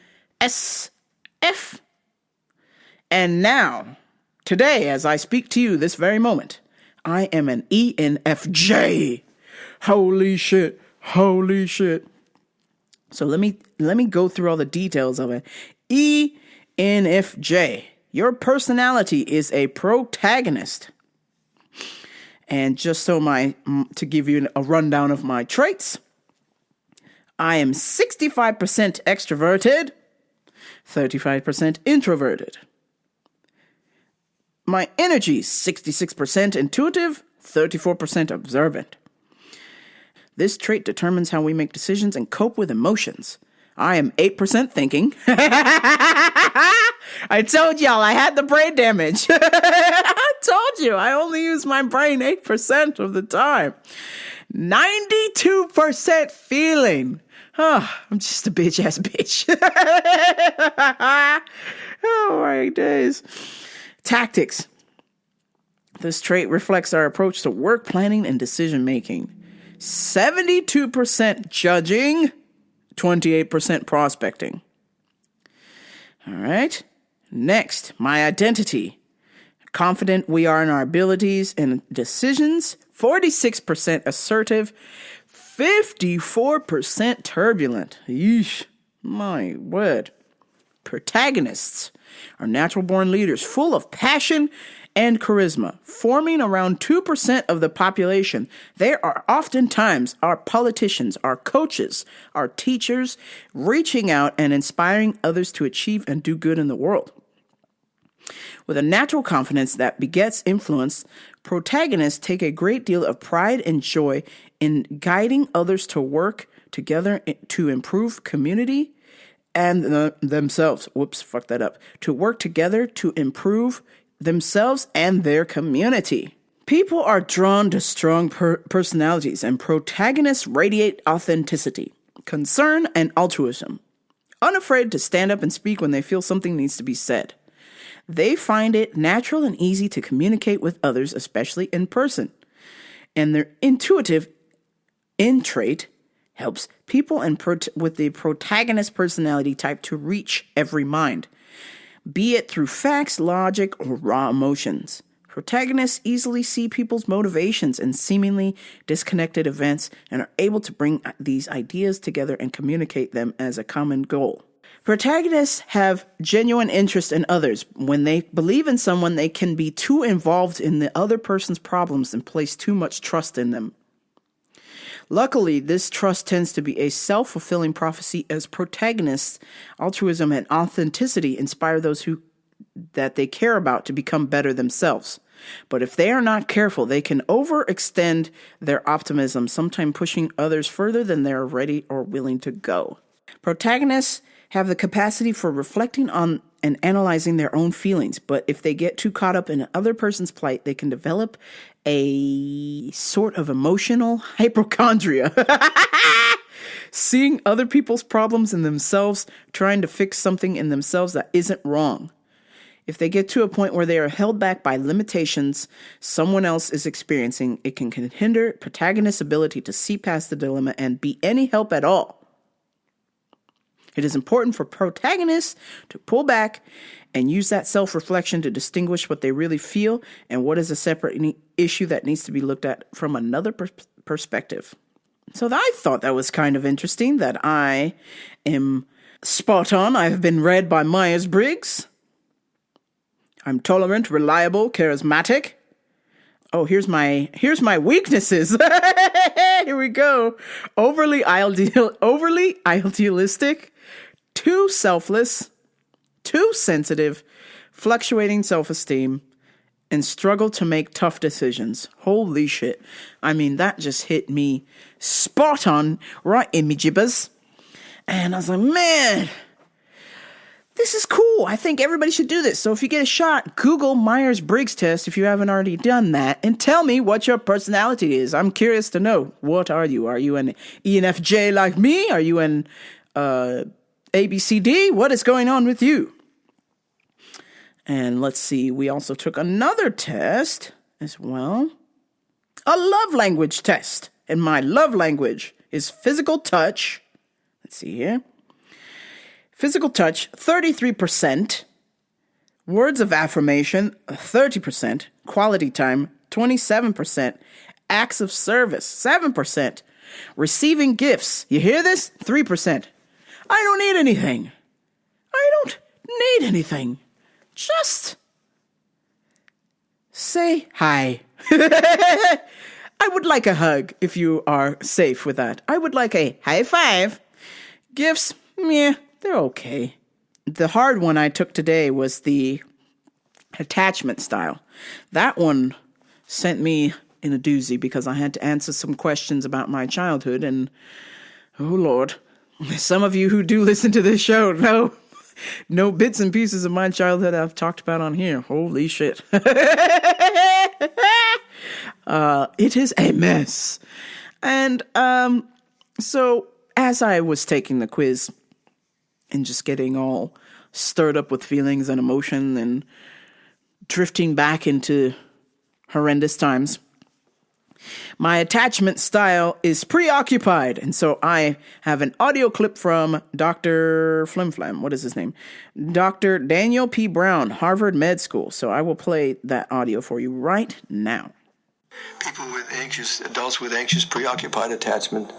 and now, today, as I speak to you this very moment, I am an ENFJ. Holy shit. So let me go through all the details of it. ENFJ. Your personality is a protagonist. And just to give you a rundown of my traits, I am 65% extroverted, 35% introverted. My energy is 66% intuitive, 34% observant. This trait determines how we make decisions and cope with emotions. I am 8% thinking. I told y'all I had the brain damage. I told you I only use my brain 8% of the time. 92% feeling. Oh, I'm just a bitch-ass bitch. Oh, my days. Tactics. This trait reflects our approach to work planning and decision making. 72% judging, 28% prospecting. All right. Next, my identity. Confident we are in our abilities and decisions. 46% assertive, 54% turbulent. Yeesh, my word. Protagonists are natural-born leaders full of passion and charisma, forming around 2% of the population. They are oftentimes our politicians, our coaches, our teachers, reaching out and inspiring others to achieve and do good in the world. With a natural confidence that begets influence, protagonists take a great deal of pride and joy in guiding others to work together to improve community and themselves. To work together to improve themselves and their community. People are drawn to strong personalities, and protagonists radiate authenticity, concern, and altruism. Unafraid to stand up and speak when they feel something needs to be said. They find it natural and easy to communicate with others, especially in person. And their intuitive trait helps people with the protagonist personality type to reach every mind, be it through facts, logic, or raw emotions. Protagonists easily see people's motivations in seemingly disconnected events and are able to bring these ideas together and communicate them as a common goal. Protagonists have genuine interest in others. When they believe in someone, they can be too involved in the other person's problems and place too much trust in them. Luckily, this trust tends to be a self-fulfilling prophecy as protagonists, altruism, and authenticity inspire those who that they care about to become better themselves. But if they are not careful, they can overextend their optimism, sometimes pushing others further than they are ready or willing to go. Protagonists have the capacity for reflecting on and analyzing their own feelings, but if they get too caught up in another person's plight, they can develop a sort of emotional hypochondria. Seeing other people's problems in themselves, trying to fix something in themselves that isn't wrong. If they get to a point where they are held back by limitations someone else is experiencing, it can hinder protagonist's ability to see past the dilemma and be any help at all. It is important for protagonists to pull back and use that self-reflection to distinguish what they really feel and what is a separate issue that needs to be looked at from another perspective. So I thought that was kind of interesting, that I am spot on. I've been read by Myers-Briggs. I'm tolerant, reliable, charismatic. Oh, here's my weaknesses. Here we go. Overly idealistic, too selfless, too sensitive, fluctuating self-esteem, and struggle to make tough decisions. Holy shit. I mean, that just hit me spot on, right in me jibbers. And I was like, man, this is cool. I think everybody should do this. So if you get a shot, Google Myers-Briggs test if you haven't already done that, and tell me what your personality is. I'm curious to know. What are you? Are you an ENFJ like me? Are you an ABCD? What is going on with you? And let's see, we also took another test as well. A love language test. And my love language is physical touch. Let's see here. Physical touch, 33%. Words of affirmation, 30%. Quality time, 27%. Acts of service, 7%. Receiving gifts, you hear this? 3%. I don't need anything. I don't need anything. Just say hi. I would like a hug if you are safe with that. I would like a high five. Gifts, meh. They're okay. The hard one I took today was the attachment style. That one sent me in a doozy because I had to answer some questions about my childhood. And, oh, Lord, some of you who do listen to this show know bits and pieces of my childhood I've talked about on here. Holy shit. It is a mess. And so as I was taking the quiz, and just getting all stirred up with feelings and emotion and drifting back into horrendous times, my attachment style is preoccupied. And so I have an audio clip from Dr. Flimflam. What is his name? Dr. Daniel P. Brown, Harvard Med School. So I will play that audio for you right now. Adults with anxious, preoccupied attachment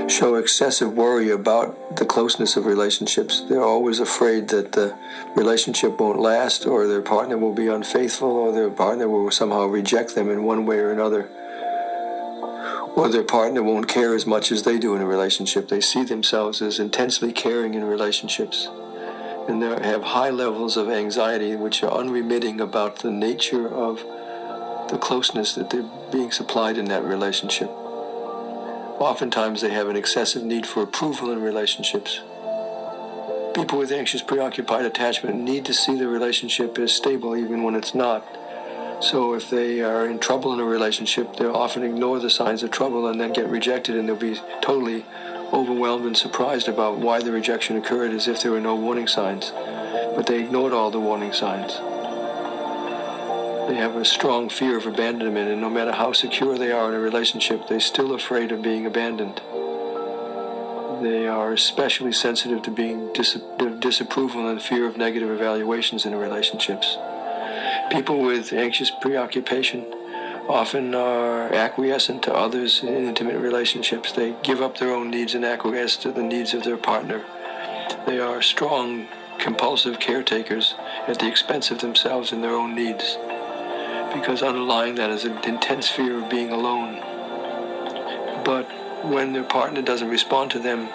show excessive worry about the closeness of relationships. They're always afraid that the relationship won't last, or their partner will be unfaithful, or their partner will somehow reject them in one way or another, or their partner won't care as much as they do in a relationship. They see themselves as intensely caring in relationships, and they have high levels of anxiety which are unremitting about the nature of the closeness that they're being supplied in that relationship. Oftentimes they have an excessive need for approval in relationships. People with anxious, preoccupied attachment need to see the relationship as stable even when it's not. So if they are in trouble in a relationship, they'll often ignore the signs of trouble and then get rejected, and they'll be totally overwhelmed and surprised about why the rejection occurred, as if there were no warning signs. But they ignored all the warning signs. They have a strong fear of abandonment, and no matter how secure they are in a relationship, they're still afraid of being abandoned. They are especially sensitive to being disapproval and fear of negative evaluations in relationships. People with anxious preoccupation often are acquiescent to others in intimate relationships. They give up their own needs and acquiesce to the needs of their partner. They are strong, compulsive caretakers at the expense of themselves and their own needs, because underlying that is an intense fear of being alone. But when their partner doesn't respond to them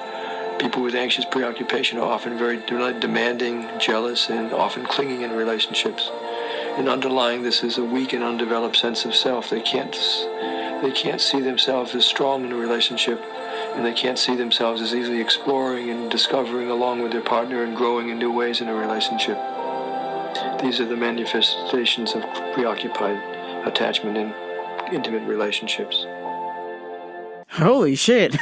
People with anxious preoccupation are often very demanding, jealous, and often clinging in relationships. And underlying this is a weak and undeveloped sense of self. They can't see themselves as strong in a relationship, and they can't see themselves as easily exploring and discovering along with their partner and growing in new ways in a relationship. These are the manifestations of preoccupied attachment in intimate relationships. Holy shit.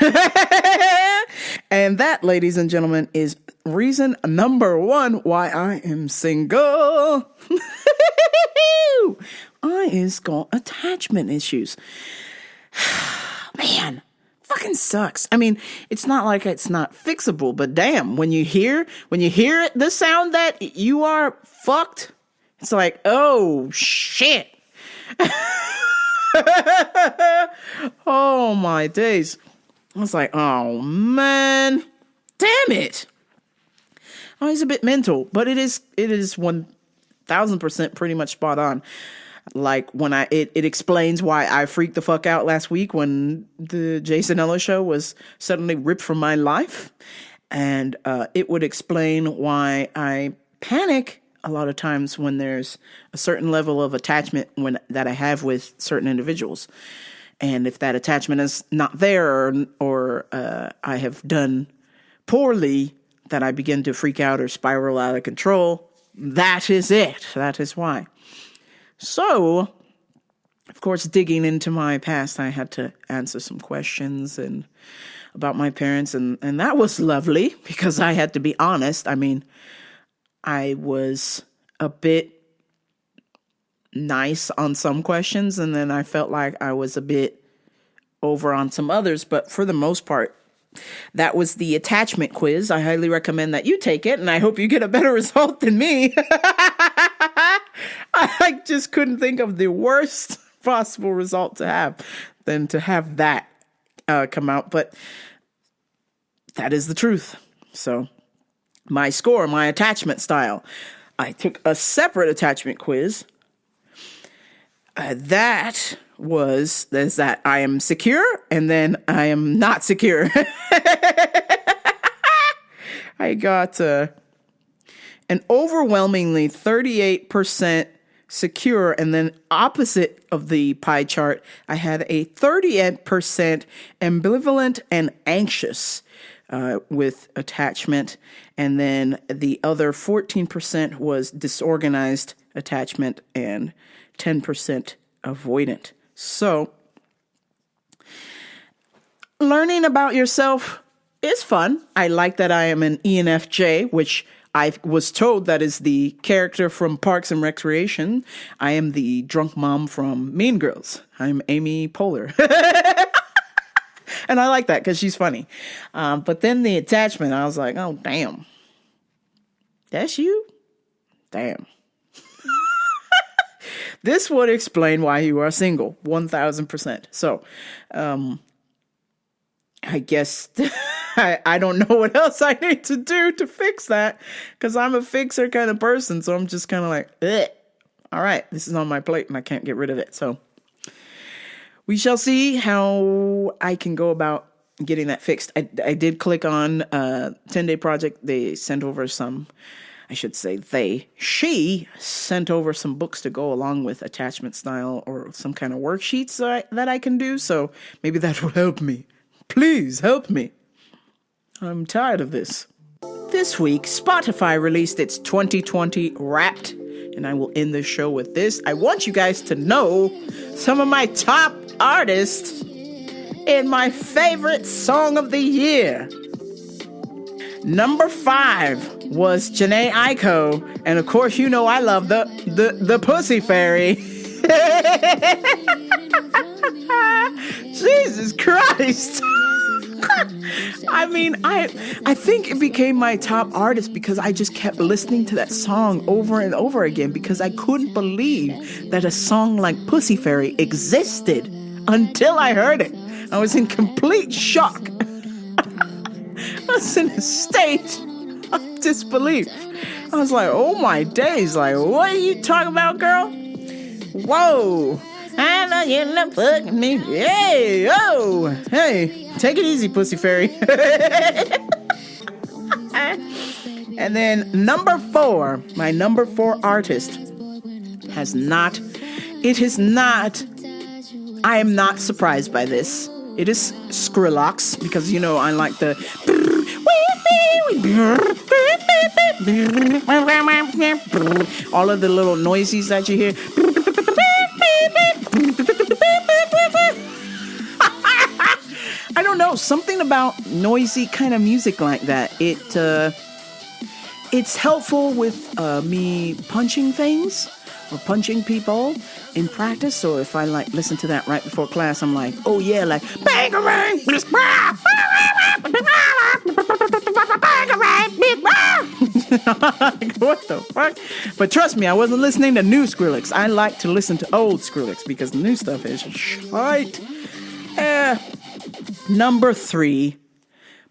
And that, ladies and gentlemen, is reason number one why I am single. I is got attachment issues. Man, fucking sucks. I mean, it's not like it's not fixable, but damn, when you hear it, the sound that you are fucked, it's like, oh shit. Oh my days. I was like, oh man, damn it. Oh, he's a bit mental, but it is 1000% pretty much spot on. Like when it explains why I freaked the fuck out last week when the Jason Ellis show was suddenly ripped from my life. And it would explain why I panic a lot of times when there's a certain level of attachment that I have with certain individuals. And if that attachment is not there or I have done poorly, that I begin to freak out or spiral out of control, that is it. That is why. So, of course, digging into my past, I had to answer some questions and about my parents, and that was lovely because I had to be honest. I mean, I was a bit nice on some questions, and then I felt like I was a bit over on some others, but for the most part, that was the attachment quiz. I highly recommend that you take it, and I hope you get a better result than me. I just couldn't think of the worst possible result to have than to have that come out, but that is the truth. So my score, my attachment style, I took a separate attachment quiz. That I am secure and then I am not secure. I got an overwhelmingly 38% secure, and then opposite of the pie chart, I had a 38% ambivalent and anxious with attachment, and then the other 14% was disorganized attachment and 10% avoidant. So, learning about yourself is fun. I like that I am an ENFJ, which I was told that is the character from Parks and Recreation. I am the drunk mom from Mean Girls. I'm Amy Poehler. And I like that because she's funny. But then the attachment, I was like, oh, damn. That's you? Damn. This would explain why you are single, 1000%. So, I guess I don't know what else I need to do to fix that, because I'm a fixer kind of person. So I'm just kind of like, ugh. All right, this is on my plate and I can't get rid of it. So we shall see how I can go about getting that fixed. I did click on 10-Day Project. They sent over some, she sent over some books to go along with attachment style or some kind of worksheets that I can do. So maybe that will help me. Please help me. I'm tired of this. This week, Spotify released its 2020 Wrapped, and I will end the show with this. I want you guys to know some of my top artists in my favorite song of the year. Number 5 was Jhené Aiko, and of course, you know I love the Pussy Fairy. Jesus Christ. I mean, I think it became my top artist because I just kept listening to that song over and over again, because I couldn't believe that a song like Pussy Fairy existed until I heard it. I was in complete shock. I was in a state of disbelief. I was like, oh my days, like, what are you talking about, girl? Whoa. I know you're not fucking me. Hey, oh, hey, take it easy, Pussy Fairy. And then number 4, my number 4 artist I am not surprised by this. It is Skrillex, because, I like the... all of the little noises that you hear. I don't know, something about noisy kind of music like that. It's helpful with me punching things or punching people in practice. So if I listen to that right before class, I'm like, oh yeah, like bangarang, what the fuck? But trust me, I wasn't listening to new Skrillex. I like to listen to old Skrillex because the new stuff is shite. Number 3,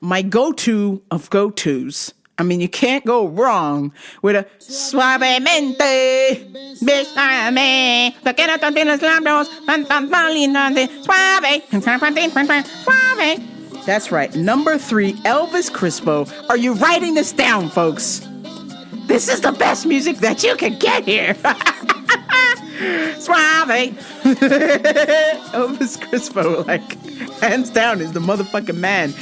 my go-to of go-tos. I mean, you can't go wrong with a suavemente, bésame, toquera tonte los labios, suave. That's right. Number 3, Elvis Crespo. Are you writing this down, folks? This is the best music that you can get here. Suave. Elvis Crespo, hands down, is the motherfucking man.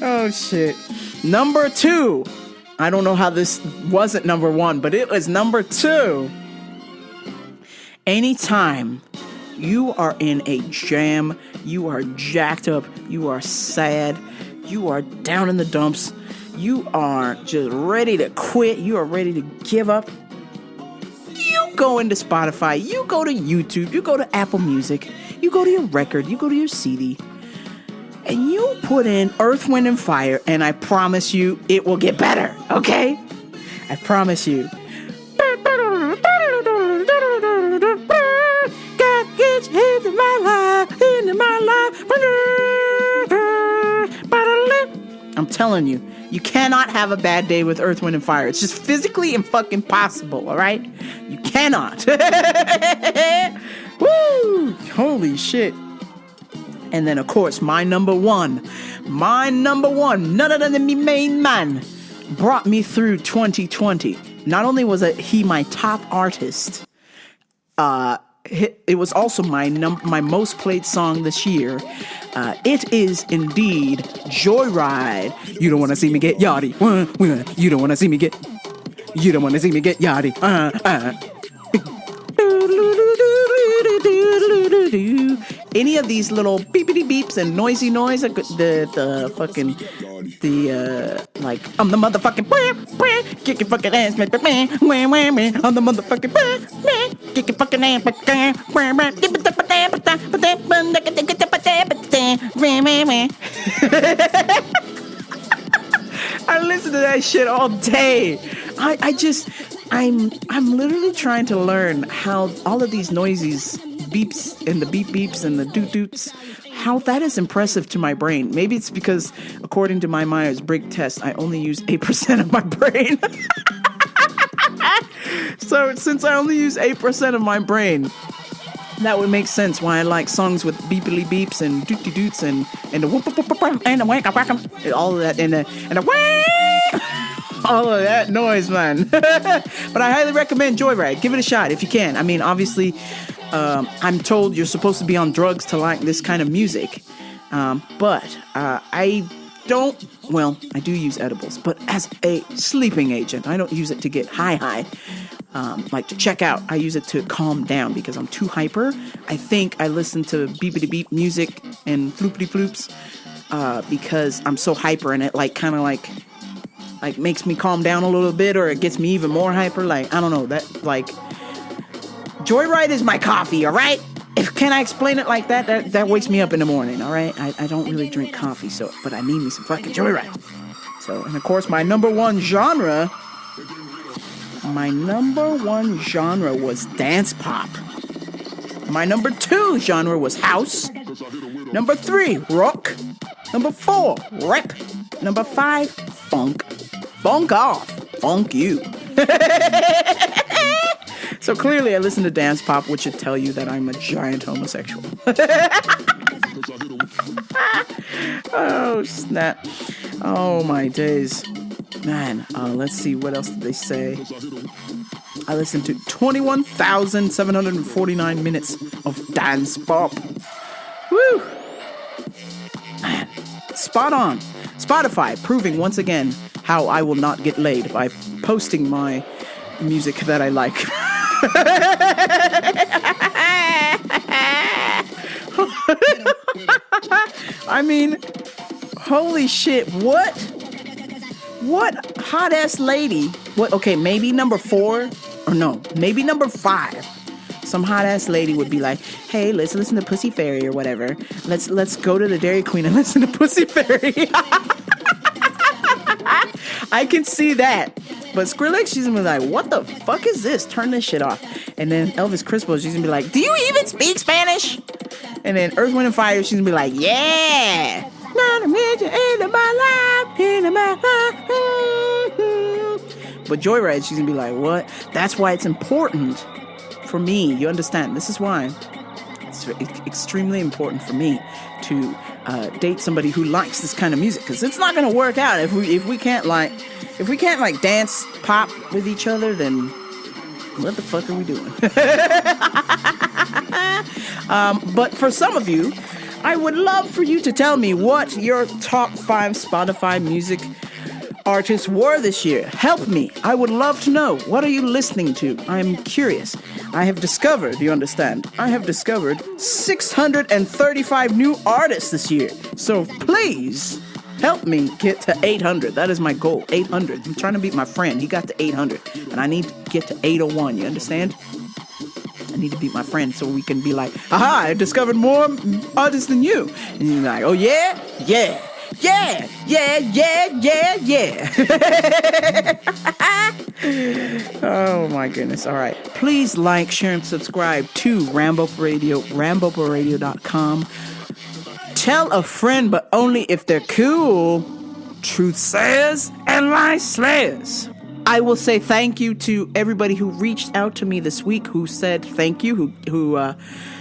Oh, shit. Number 2. I don't know how this wasn't number 1, but it was number 2. Anytime you are in a jam, you are jacked up, you are sad, you are down in the dumps, you are just ready to quit, you are ready to give up, you go into Spotify, you go to YouTube, you go to Apple Music, you go to your record, you go to your CD, and you put in Earth, Wind, and Fire, and I promise you it will get better, okay? I promise you. God gets into my life. I'm telling you, you cannot have a bad day with Earth, Wind, and Fire. It's just physically and fucking possible, all right? You cannot. Woo! Holy shit. And then, of course, my number one, none other than me main man, brought me through 2020. Not only was he my top artist, it was also my most played song this year. It is indeed Joyride. You don't want to see me get yachty. You don't want to see me get yachty. Any of these little beepity beeps and noisy noise, I'm the motherfucking kick your fucking ass, I'm the motherfucking kick your fucking ass, I listen to that shit all day. I'm literally trying to learn how all of these noises, beeps and the beep beeps and the doot doots, how that is impressive to my brain. Maybe it's because, according to my Myers-Briggs test, I only use 8% of my brain. So since I only use 8% of my brain, that would make sense why I like songs with beepily beeps and dooty doots and the whoop whoop whoop and the whack whack and all of that and the all of that noise, man. But I highly recommend Joyride. Give it a shot if you can. I mean, obviously, I'm told you're supposed to be on drugs to like this kind of music. But I do use edibles, but as a sleeping agent. I don't use it to get high. Like to check out. I use it to calm down because I'm too hyper. I think I listen to beepity beep music and floopity floops because I'm so hyper and it kind of makes me calm down a little bit, or it gets me even more hyper. I don't know, that Joyride is my coffee, all right? Can I explain it like that? That wakes me up in the morning, all right? I don't really drink coffee, but I need me some fucking Joyride. So, and of course, my number one genre was dance pop. My number 2 genre was house. Number 3, rock. Number 4, rap. Number 5, funk. Funk off. Funk you. So clearly I listen to dance pop, which should tell you that I'm a giant homosexual. Oh, snap. Oh, my days. Man, let's see. What else did they say? I listened to 21,749 minutes of dance pop. Woo! Man, spot on. Spotify proving once again how I will not get laid by posting my music that I like. I mean, holy shit, what hot ass lady? What? Okay, maybe number 4 or no, maybe number 5. Some hot ass lady would be like, "Hey, let's listen to Pussy Fairy or whatever. Let's go to the Dairy Queen and listen to Pussy Fairy." I can see that. But Skrillex, she's gonna be like, "What the fuck is this? Turn this shit off." And then Elvis Crespo, she's gonna be like, "Do you even speak Spanish?" And then Earth, Wind, and Fire, she's gonna be like, "Yeah. But Joyride, she's gonna be like, "What?" That's why it's important for me. You understand? This is why it's extremely important for me to date somebody who likes this kind of music, because it's not gonna work out if we can't dance pop with each other. Then what the fuck are we doing? But for some of you, I would love for you to tell me what your top 5 Spotify music artists were this year. Help me. I would love to know. What are you listening to? I'm curious. I have discovered, you understand, 635 new artists this year. So please help me get to 800. That is my goal, 800. I'm trying to beat my friend. He got to 800, and I need to get to 801. You understand? I need to beat my friend so we can be like, "Aha, I discovered more artists than you." And you're like, "Oh, yeah? Yeah. Yeah, yeah, yeah, yeah, yeah." Oh my goodness. All right. Please like, share, and subscribe to Rambo Radio, RamboRadio.com. Tell a friend, but only if they're cool. Truth says and lies slays. I will say thank you to everybody who reached out to me this week, who said thank you, who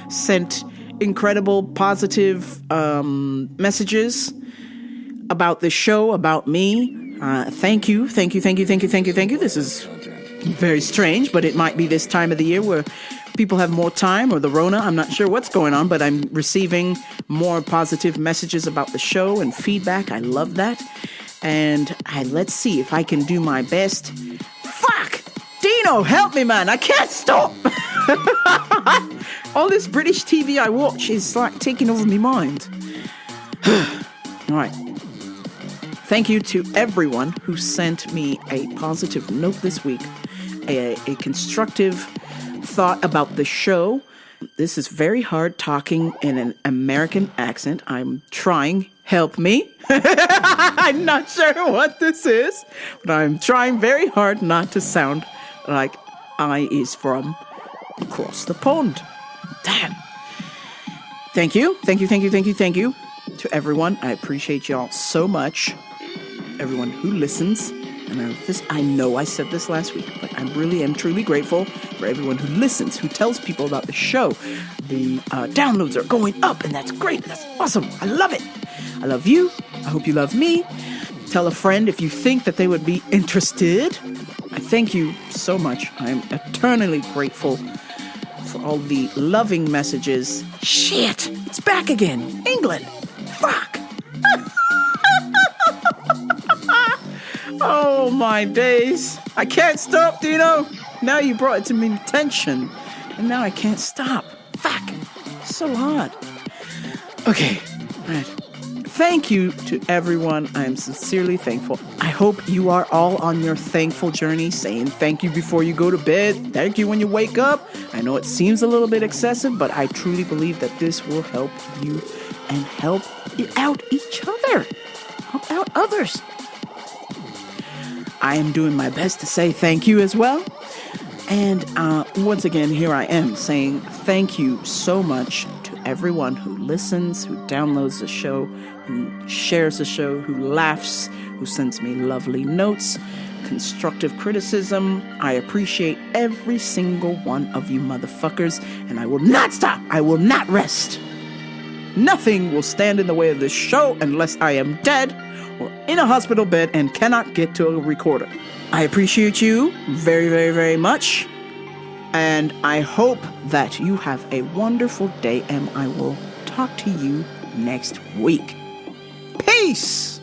sent incredible positive messages about the show, about me. Thank you. This is very strange, but it might be this time of the year where people have more time, or the Rona. I'm not sure what's going on, but I'm receiving more positive messages about the show and feedback. I love that. And let's see if I can do my best. Fuck! Dino, help me, man. I can't stop. All this British TV I watch is like taking over my mind. All right. Thank you to everyone who sent me a positive note this week, a constructive thought about the show. This is very hard talking in an American accent. I'm trying. Help me. I'm not sure what this is, but I'm trying very hard not to sound like I is from across the pond. Damn. Thank you to everyone. I appreciate y'all so much. Everyone who listens. And I know I said this last week, but I really am truly grateful for everyone who listens, who tells people about the show. The downloads are going up, and that's great. That's awesome. I love it. I love you. I hope you love me. Tell a friend if you think that they would be interested. I thank you so much. I'm eternally grateful for all the loving messages. Shit, it's back again. England. Fuck. Oh my days. I can't stop, Dino. Now you brought it to my attention, and now I can't stop. Fuck. So hard. Okay. All right. Thank you to everyone. I am sincerely thankful. I hope you are all on your thankful journey, saying thank you before you go to bed. Thank you when you wake up. I know it seems a little bit excessive, but I truly believe that this will help you and help out each other. Help out others. I am doing my best to say thank you as well. And once again, here I am saying thank you so much to everyone who listens, who downloads the show, who shares the show, who laughs, who sends me lovely notes, constructive criticism. I appreciate every single one of you motherfuckers, and I will not stop. I will not rest Nothing will stand in the way of this show unless I am dead or in a hospital bed and cannot get to a recorder. I appreciate you very, very, very much. And I hope that you have a wonderful day, and I will talk to you next week. Peace!